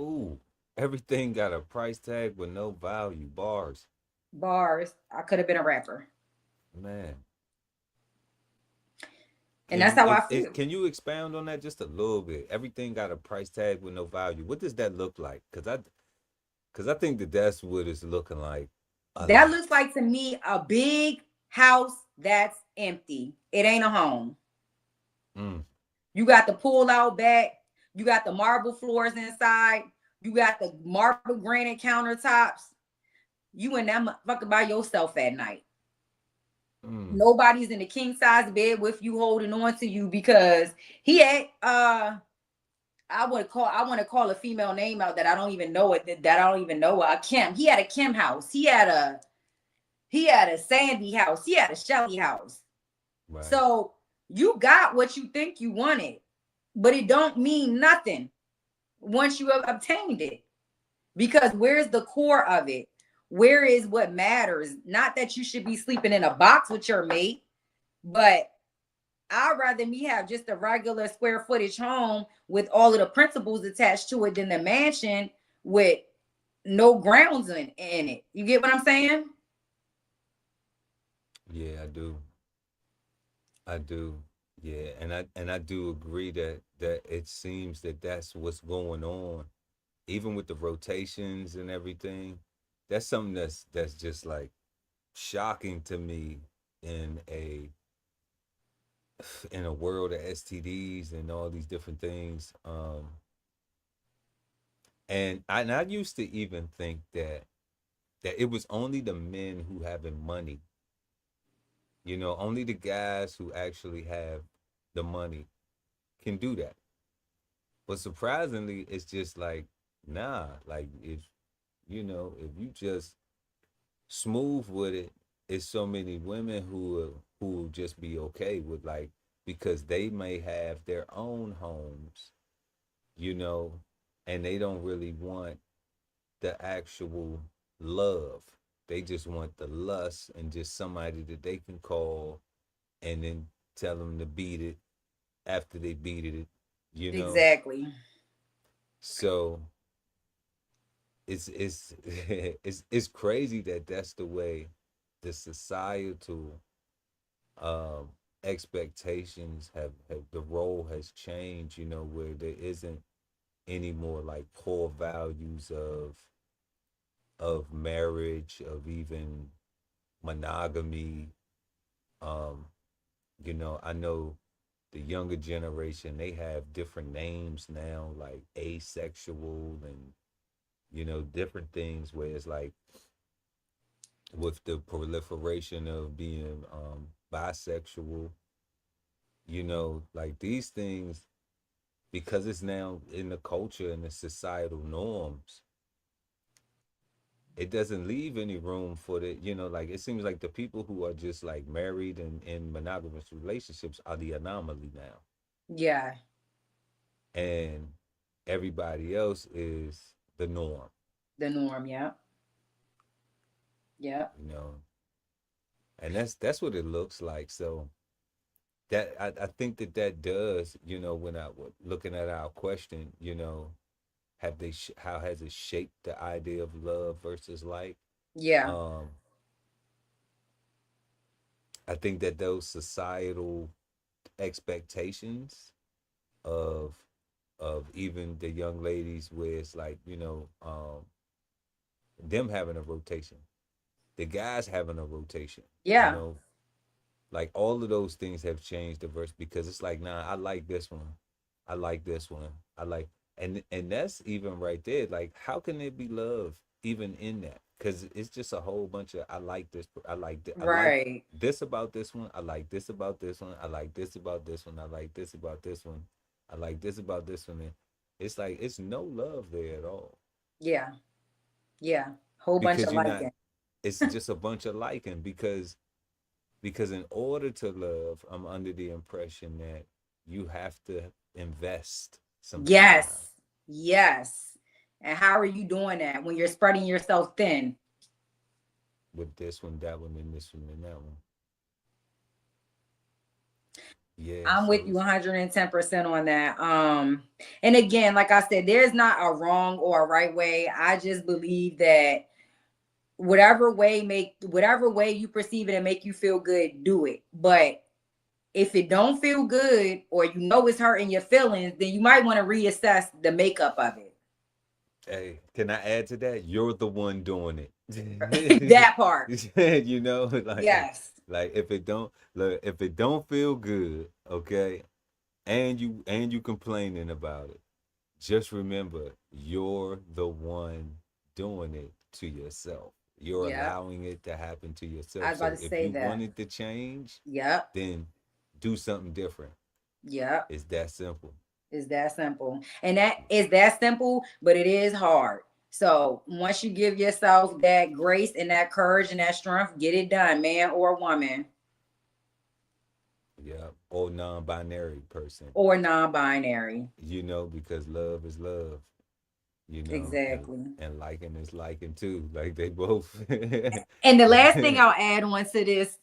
Ooh, everything got a price tag with no value. Bars. I could have been a rapper. Man. And that's how I feel. Can you expound on that just a little bit? Everything got a price tag with no value. What does that look like? Because I think that's what it's looking like. That looks like, to me, a big house that's empty. It ain't a home. You got the pull out back. You got the marble floors inside. You got the marble granite countertops. You in that motherfucker by yourself at night. Nobody's in the king size bed with you holding on to you because he had I want to call a female name out that I don't even know it, that I don't even know a Kim. He had a Kim house. He had a Sandy house. He had a Shelly house. Right. So you got what you think you wanted, but it don't mean nothing once you have obtained it. Because where's the core of it? Where is what matters? Not that you should be sleeping in a box with your mate, but I'd rather me have just a regular square footage home with all of the principles attached to it than the mansion with no grounds in it. You get what I'm saying? Yeah, I do. I do. Yeah, and I do agree that it seems that that's what's going on, even with the rotations and everything. That's something that's just like shocking to me in a in a world of STDs and all these different things. And I used to even think that it was only the men who having money, only the guys who actually have the money can do that. But surprisingly, it's just like, nah, like if you just smooth with it, it's so many women who will just be okay with, like, because they may have their own homes, you know, and they don't really want the actual love. They just want the lust and just somebody that they can call and then tell them to beat it after they beat it. Exactly. So it's it's crazy that that's the way the societal um expectations have the role has changed, where there isn't any more like core values of marriage, of even monogamy. um I know the younger generation, they have different names now, like asexual and different things, where it's like with the proliferation of being bisexual, like these things, because it's now in the culture and the societal norms, it doesn't leave any room for like it seems like the people who are just like married and in monogamous relationships are the anomaly now. Yeah. And everybody else is the norm, The norm. Yeah. Yeah. you know. And that's what it looks like. So that I think that does, when looking at our question, how has it shaped the idea of love versus like? Yeah. um I think that those societal expectations of even the young ladies, where it's like, them having a rotation, the guys having a rotation, you Yeah. know, like all of those things have changed the verse, because it's like, nah, I like this one, I like this one, I like, and that's even right there. Like, how can there be love even in that? Because it's just a whole bunch of, I like this, I like Right. this about this one, I like this about this one, I like this about this one, I like this about this one, I like this about this one. And it's like it's no love there at all, Yeah. Yeah. Whole bunch because of you're not. liking. It's just a bunch of liking, because in order to love, I'm under the impression that you have to invest some time Yes. Yes. And how are you doing that when you're spreading yourself thin? with this one, that one, and this one, and that one. Yeah, I'm so with you 110% on that. And again, like I said, there's not a wrong or a right way. I just believe that whatever way you perceive it and make you feel good, do it. But if it don't feel good or you know it's hurting your feelings, then you might want to reassess the makeup of hey, can I add to that? You're the one doing it. it. That part. Like Yes. if it don't feel good, okay, and you complaining about it, just remember you're the one doing it to yourself. You're Yep. allowing it to happen to I yourself. was about So to if say you that. wanted to change, Yep. then do something different. Yep. It's that simple. It's that simple. And that is that simple, but it is hard. So once you give yourself that grace and that courage and that strength, get it done, man or woman Yeah, or non-binary person, or non-binary. because love is love, Exactly. and liking is liking too. Like they both. And the last thing I'll add on to this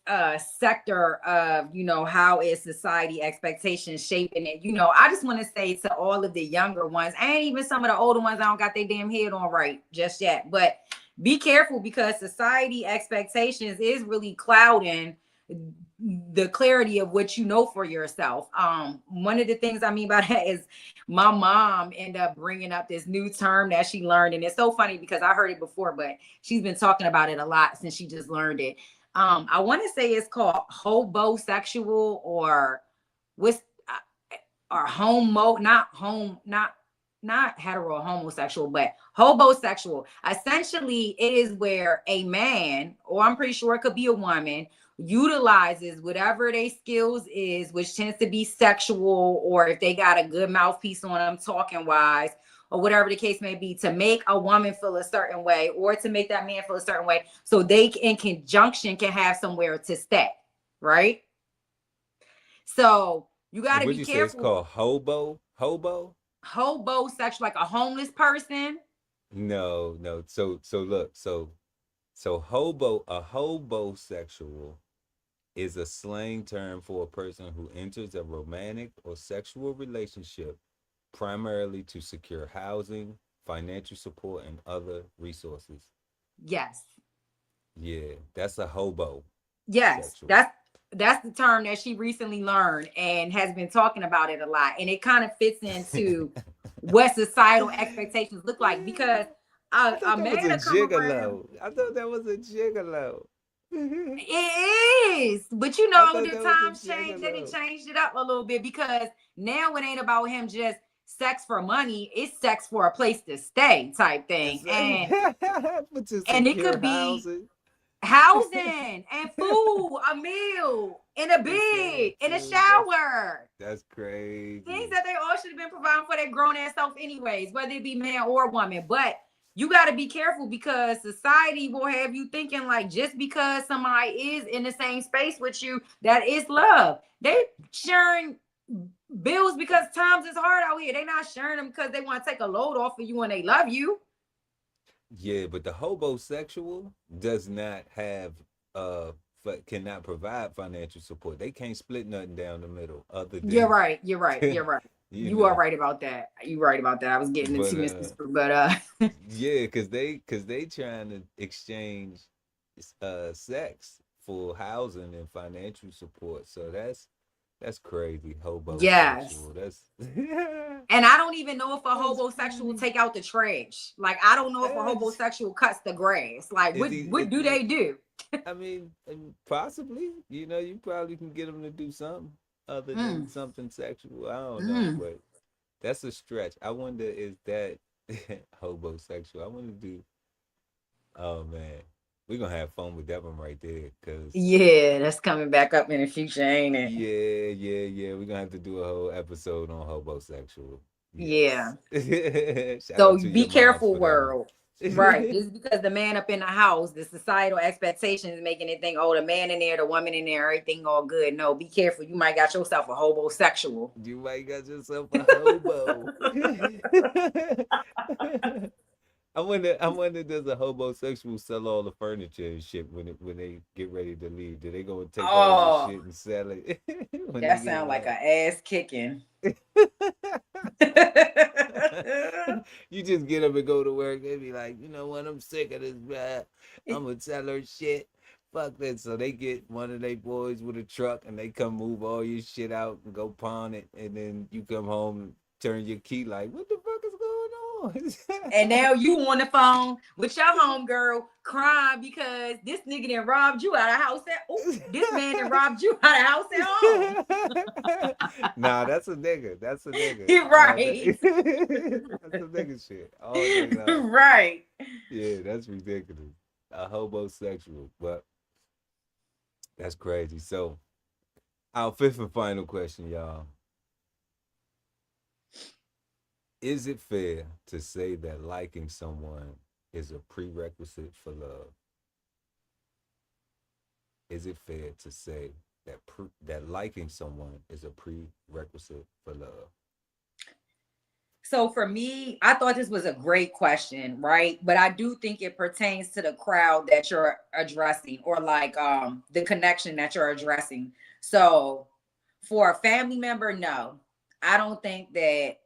sector of, how is society expectations shaping it, I just want to say to all of the younger ones, and even some of the older ones, I don't got their damn head on right just yet, but be careful because society expectations is really clouding the clarity of what you know for yourself. One of the things I mean by that is my mom ended up bringing up this new term that she learned, and it's so funny because I heard it before, but she's been talking about it a lot since she just learned it. I want to say it's called hobosexual or what's or homo, not hetero homosexual, but hobosexual. Essentially, it is where a man, or I'm pretty sure it could be a woman, utilizes whatever their skills is, which tends to be sexual, or if they got a good mouthpiece on them talking wise, or whatever the case may be, to make a woman feel a certain way or to make that man feel a certain way, so they in conjunction can have somewhere to stay, right? So you got And to would be you say it's careful. called hobo? Hobo? Hobosexual, like a homeless person. No, no. So look, so a hobosexual is a slang term for a person who enters a romantic or sexual relationship primarily to secure housing, financial support, and other resources. Yes. Yeah, that's a hobo Yes, sexual. that's the term that she recently learned and has been talking about it a lot. And it kind of fits into what societal expectations look like because I thought a that was man a to come around. gigolo. I thought that was a gigolo. It is, but I thought the that was a times changed. They done gigolo. changed it up a little bit because now it ain't about him just sex for money. It's sex for a place to stay type thing, It's like, but to and it secure could be housing. housing and food, a meal, and a It's bed, saying and a too. That's shower. that's Things crazy. that they all should have been providing for their grown ass self, anyways, whether it be man or woman. But you got to be careful because society will have you thinking like just because somebody is in the same space with you, that is love. They sharing bills because times is hard out here. They not sharing them because they want to take a load off of you and they love you. Yeah, but the hobosexual does not have uh cannot provide financial support. They can't split nothing down the middle other You're than right. You're right. You're right. you You are know. right about that. You right about that. I was getting But into Mr. Super, but yeah, cause they trying to exchange sex for housing and financial support. So that's crazy. yes. Hobosexual. That's And I don't even know if a that's homosexual funny. take out the trash. Like I don't know if a That's homosexual cuts the grass. Like is what do they do? I mean, possibly. You probably can get them to do something other than Mm, something sexual. I don't know, mm. but that's a stretch. I wonder is that hobosexual? I want to do. Oh man, we're gonna have fun with that one right there, cause Yeah, that's coming back up in the future, ain't it? yeah, yeah, yeah. We're gonna have to do a whole episode on hobosexual. Yeah. Yes. Shout So out to be your moms careful, for that one. world. Right. Just because the man up in the house, the societal expectations making it think, oh, the man in there, the woman in there, everything all good. No, be careful. You might got yourself a homosexual. You might got yourself a hobo. I wonder does a homosexual sell all the furniture and shit when they get ready to leave? Do they go and take all your Oh, shit and sell it when they that get sounds like back? an ass kicking. You just get up and go to work. They be like, you know what? I'm sick of this. I'm gonna tell her shit. Fuck that. So they get one of they boys with a truck and they come move all your shit out and go pawn it, and then you come home and turn your key like, what the fuck is And going on? now you on the phone with your homegirl crying because this nigga done robbed you out of house at this man done robbed you out of house at home. Nah, that's a nigga. That's a nigga. You're All day. right. That's a nigga shit. All day long. Right. Yeah, that's ridiculous. A homosexual, but that's crazy. So, our fifth and final question, y'all. Is it fair to say that liking someone is a prerequisite for love? Is it fair to say that that liking someone is a prerequisite for love? So for me, I thought this was a great question, right? But I do think it pertains to the crowd that you're addressing, or like the connection that you're addressing. So for a family member, no. I don't think that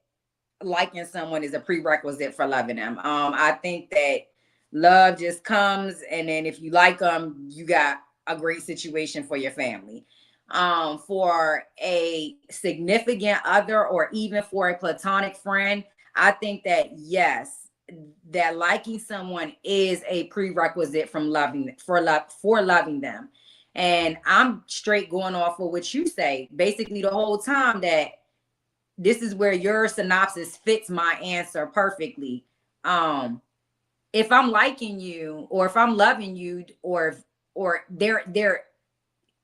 liking someone is a prerequisite for loving them. I think that love just comes, and then if you like them, you got a great situation for your family. For a significant other, or even for a platonic friend, I think that yes, that liking someone is a prerequisite from loving for loving them. And I'm straight going off of what you say, basically the whole time, that this is where your synopsis fits my answer perfectly. Um, if I'm liking you, or if I'm loving you, or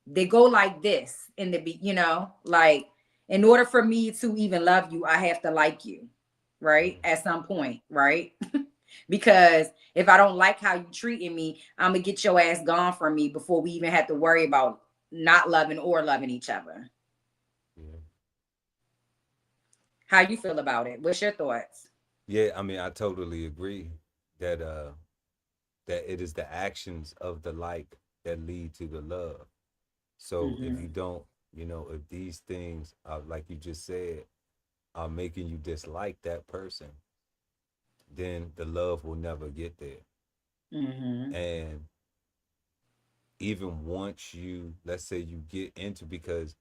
they go like this in the like, in order for me to even love you, I have to like you, right? Mm. At some point, right? Because if I don't like how you treating me, I'm gonna get your ass gone from me before we even have to worry about not loving or loving each other. Yeah. How you feel about it? What's your thoughts? Yeah, I mean, I totally agree that that it is the actions of the like that lead to the love. So if you Mm-hmm. don't, if these things are, like you just said, are making you dislike that person, then the love will never get there. Mm-hmm. And even once you, let's say you get into, because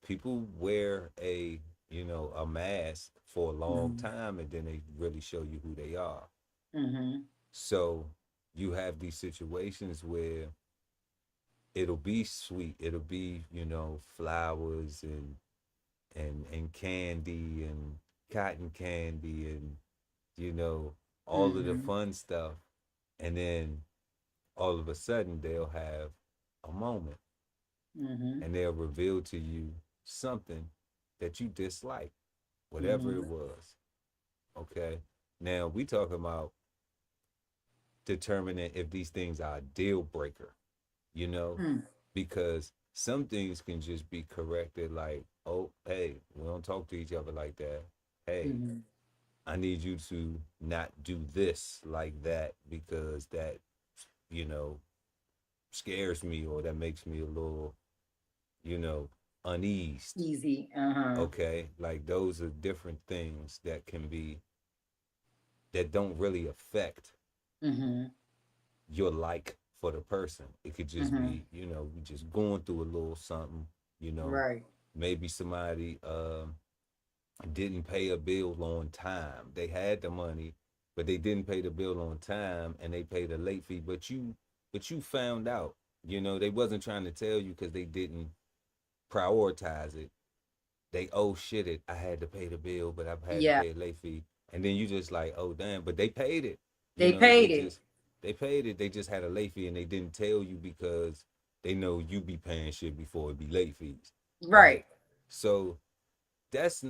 people wear a mask for a long Mm-hmm. time and then they really show you who they are. Mm-hmm. So you have these situations where it'll be sweet, it'll be, flowers and candy and cotton candy and you know all of the Mm-hmm. fun stuff, and then all of a sudden they'll have a moment Mm-hmm. and they'll reveal to you something that you dislike, whatever Mm-hmm. it was. Okay, now we talking about determining if these things are a deal breaker, you know, because some things can just be corrected, like, oh, hey, we don't talk to each other like that. Hey, Mm-hmm. I need you to not do this like that because that, you know, scares me or that makes me a little, you know, uneased. Easy. Uh-huh. Okay. Like those are different things that can be, that don't really affect Mm-hmm. your like for the person. It could just Mm-hmm. be, we just going through a little something, you know, Right. maybe somebody didn't pay a bill on time. They had the money, but they didn't pay the bill on time and they paid a late fee. But you found out, they wasn't trying to tell you because they didn't prioritize it. They shit it. I had to pay the bill, but I've had to Yeah. pay a late fee. And then you just like, oh damn, but they paid it. They They paid it. just they paid it. They just had a late fee and they didn't tell you because they know you be paying shit before it be late fees. Right? Right. So that's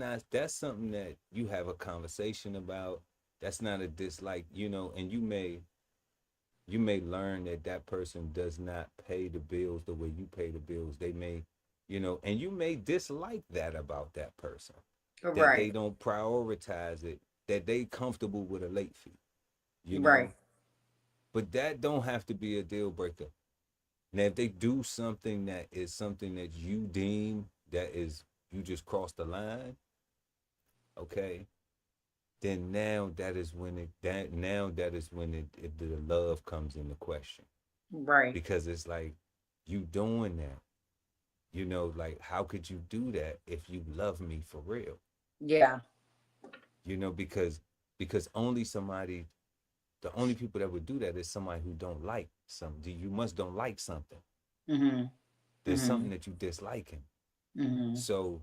something that you have a conversation about. That's not a dislike, and you may learn that that person does not pay the bills the way you pay the bills. They may, and you may dislike that about that person, that they Right. don't prioritize it, that they comfortable with a late fee, you Right. know but that don't have to be a deal breaker. Now if they do something that is something that you deem that is, you just crossed the line, okay, then now the love comes into question, Right. because it's like, you doing that, like, how could you do that if you love me for real? Yeah. Because the only people that would do that is somebody who don't like something. You must don't like something. Mm-hmm. There's Mm-hmm. something that you disliking. Mm-hmm. So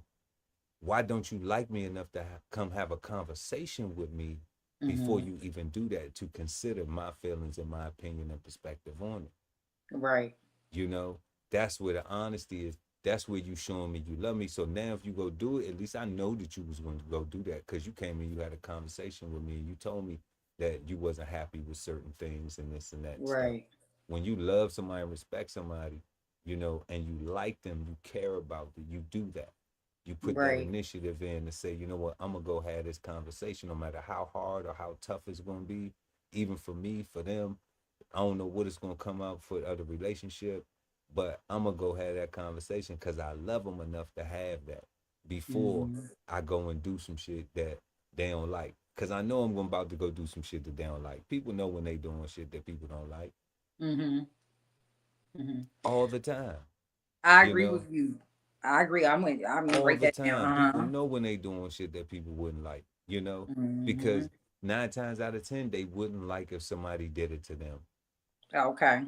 why don't you like me enough to come have a conversation with me before Mm-hmm. you even do that, to consider my feelings and my opinion and perspective on it? Right. you know that's where the honesty is. that's where you showing me you love me. So now if you go do it, at least I know that you was going to go do that, because you came and you had a conversation with me and you told me that you wasn't happy with certain things and this and that and stuff. Right. When you love somebody and respect somebody, and you like them, you care about them, you do that. You put that Right. initiative in to say, you know what, I'm gonna go have this conversation, no matter how hard or how tough it's gonna be, even for me, for them. I don't know what it's gonna come out for the other relationship, but I'm gonna go have that conversation because I love them enough to have that before Mm-hmm. I go and do some shit that they don't like. Cause I know I'm about to go do some shit that they don't like. People know when they doing shit that people don't like Mm-hmm. Mm-hmm. all the time. I You agree know, with you. I agree. I'm gonna all write the that time. down. People Uh-huh. know when they doing shit that people wouldn't like. Mm-hmm. Because 9 times out of 10 they wouldn't like if somebody did it to them. Okay.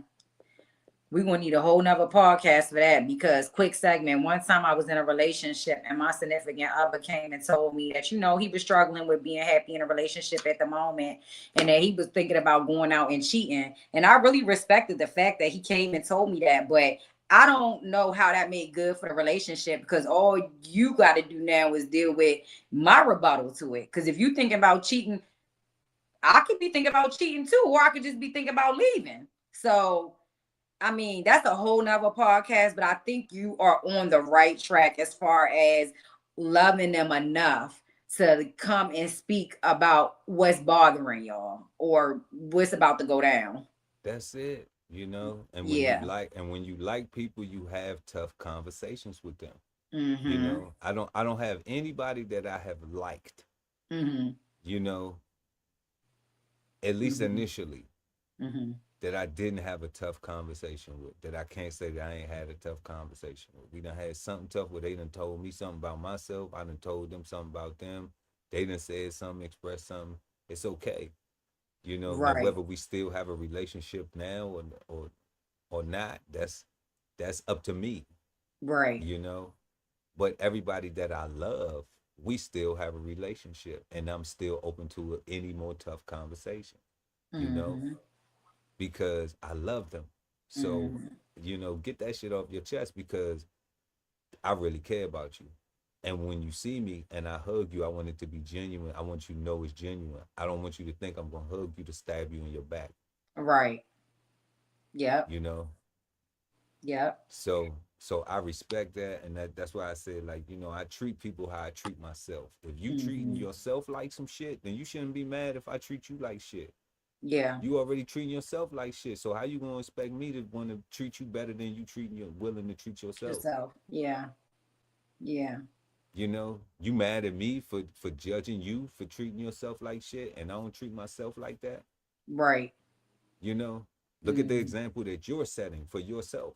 We're gonna need a whole nother podcast for that, because quick segment. One time I was in a relationship and my significant other came and told me that, he was struggling with being happy in a relationship at the moment, and that he was thinking about going out and cheating. And I really respected the fact that he came and told me that, but I don't know how that made good for the relationship, because all you got to do now is deal with my rebuttal to it. Because if you thinking about cheating, I could be thinking about cheating too, or I could just be thinking about leaving. So I mean, that's a whole nother podcast, but I think you are on the right track as far as loving them enough to come and speak about what's bothering y'all or what's about to go down. That's it. And Yeah. when you like people, you have tough conversations with them. Mm-hmm. I don't have anybody that I have liked, Mm-hmm. you know, at least Mm-hmm. initially, Mm-hmm. that I didn't have a tough conversation with, that I can't say that I ain't had a tough conversation with. We done had something tough where they done told me something about myself. I done told them something about them. They done said something, expressed something. It's okay. Now Right. whether we still have a relationship now or not, that's up to me, Right. you know. But everybody that I love, we still have a relationship, and I'm still open to any more tough conversation, you know, Mm-hmm. because I love them. So, Mm-hmm. get that shit off your chest, because I really care about you. And when you see me and I hug you, I want it to be genuine. I want you to know it's genuine. I don't want you to think I'm gonna hug you to stab you in your back, Right. Yep. you know. Yep. So I respect that, and that's why I said, like, I treat people how I treat myself. If you treating Mm-hmm. yourself like some shit, then you shouldn't be mad if I treat you like shit. Yeah. You already treating yourself like shit. So how you gonna expect me to want to treat you better than you treating you willing to treat yourself? Yourself. Yeah. Yeah. You mad at me for judging you for treating yourself like shit, and I don't treat myself like that. Right. You know, Look at the Mm-hmm. example that you're setting for yourself.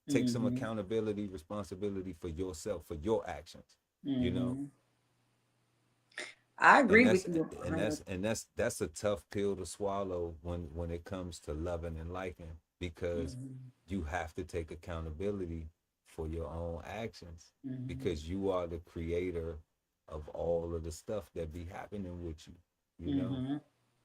Take some Mm-hmm. accountability, responsibility for yourself, for your actions. You know, Mm-hmm. I and agree that's with you. and that's and that's that's a tough pill to swallow when it comes to loving and liking, because Mhm, you have to take accountability for your own actions, mhm, because you are the creator of all of the stuff that be happening with you. You know, mhm,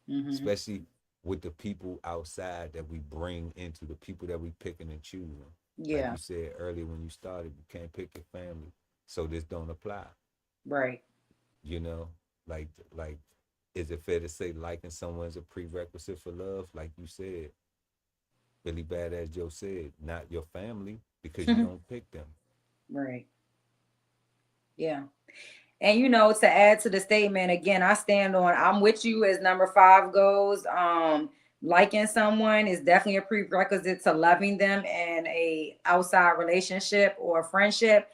mhm. especially with the people outside that we bring into the people that we picking and choosing. Like Yeah, you said earlier when you started, you can't pick your family, so this don't apply. right. You know, like, is it fair to say liking someone is a prerequisite for love? Like you said, Billy Badass Joe said, not your family, because you don't pick them. Right. Yeah. And to add to the statement again, I'm with you as number 5 goes. Liking someone is definitely a prerequisite to loving them in a outside relationship or friendship.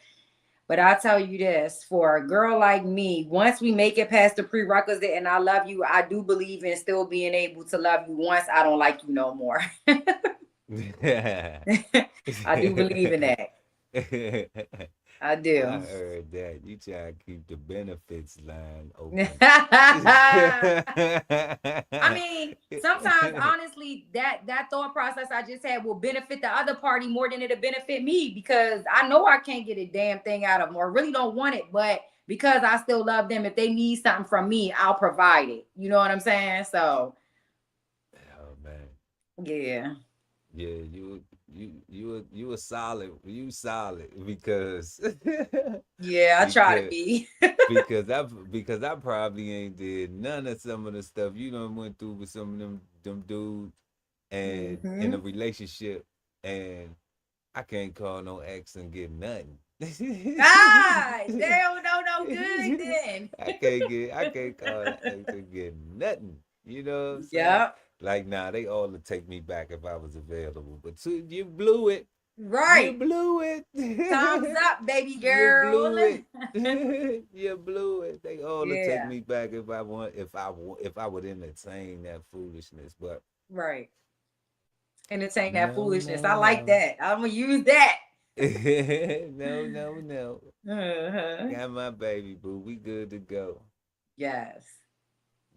But I tell you this, for a girl like me, once we make it past the prerequisite and I love you, I do believe in still being able to love you once I don't like you no more. I do believe in that. I I do. heard that. You try to keep the benefits line open. I mean, sometimes honestly, that thought process I just had will benefit the other party more than it'll benefit me, because I know I can't get a damn thing out of them or really don't want it, but because I still love them, if they need something from me, I'll provide it. You know what I'm saying? So Oh man. yeah. Yeah, you a solid. You solid because Yeah, I try to because be. because I probably ain't did none of some of the stuff you done went through with some of them dudes and in a Hmm. relationship, and I can't call no ex and get nothing. Ah, they don't know no good then. I can't call an ex and get nothing. You know what I'm saying? Yep. Like, nah, they all would take me back if I was available. But you blew it. You Right. blew Time's it. up, baby You girl. blew it. You blew it. They all would take Yeah. me back if I want if I would entertain that foolishness. But Right. Entertain that no, foolishness. I no, like no. that. I'm gonna use that. No, no, no. Uh-huh. Got my baby boo. We good to go. Yes.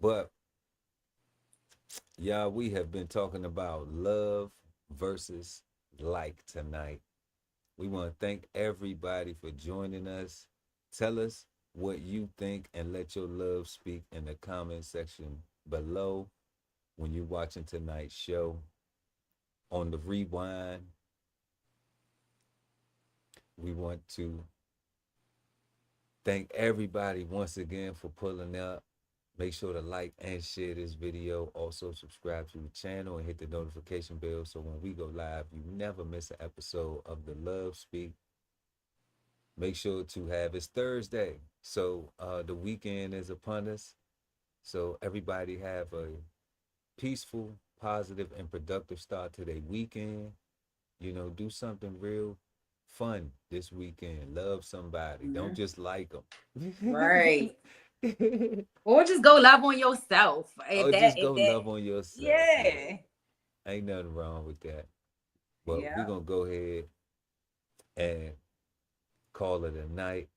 But y'all, we have been talking about love versus like tonight. We want to thank everybody for joining us. Tell us what you think and let your love speak in the comment section below when you're watching tonight's show. On the rewind, we want to thank everybody once again for pulling up. Make sure to like and share this video. Also subscribe to the channel and hit the notification bell so when we go live, you never miss an episode of the Love Speak. Make sure to have it's Thursday. So the weekend is upon us. So everybody have a peaceful, positive, and productive start to their weekend. You know, do something real fun this weekend. Love somebody. Don't Mhm. just like them. Right. Or just go love on yourself. Or just go love on yourself. Yeah. Yeah. Ain't nothing wrong with that. But we're Yeah. going to go ahead and call it a night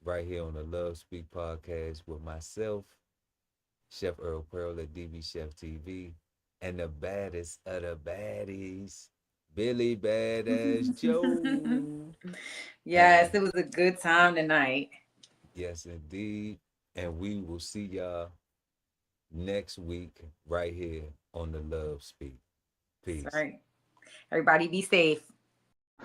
right here on the Love Speak podcast with myself, Chef Earl Pearl at DBCHEFTV, and the baddest of the baddies, Billy Badass Joe. Yes, And it was a good time tonight. yes, indeed. And we will see y'all next week right here on the Love Speak. That's Peace. right. Everybody be safe.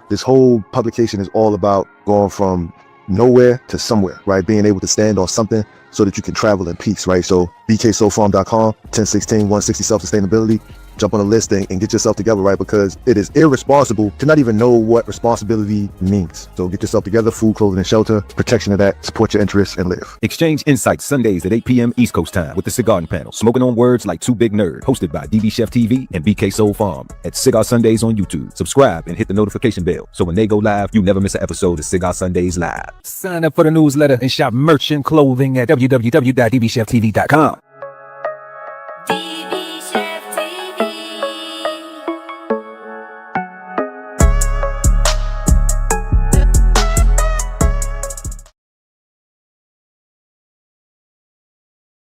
This whole publication is all about going from nowhere to somewhere, right? Being able to stand on something so that you can travel in peace, right? So bksoulfarm.com, 1016 160 self-sustainability. Jump on the list and get yourself together, right? Because it is irresponsible to not even know what responsibility means. So get yourself together, food, clothing, and shelter, protection of that, support your interests, and live. Exchange insights Sundays at 8 p.m. East Coast time with the Cigar Panel. Smoking on words like two big nerds. Hosted by DBCHEFTV and BK Soul Farm at Cigar Sundays on YouTube. Subscribe and hit the notification bell so when they go live, you never miss an episode of Cigar Sundays Live. Sign up for the newsletter and shop merch and clothing at www.dbcheftv.com.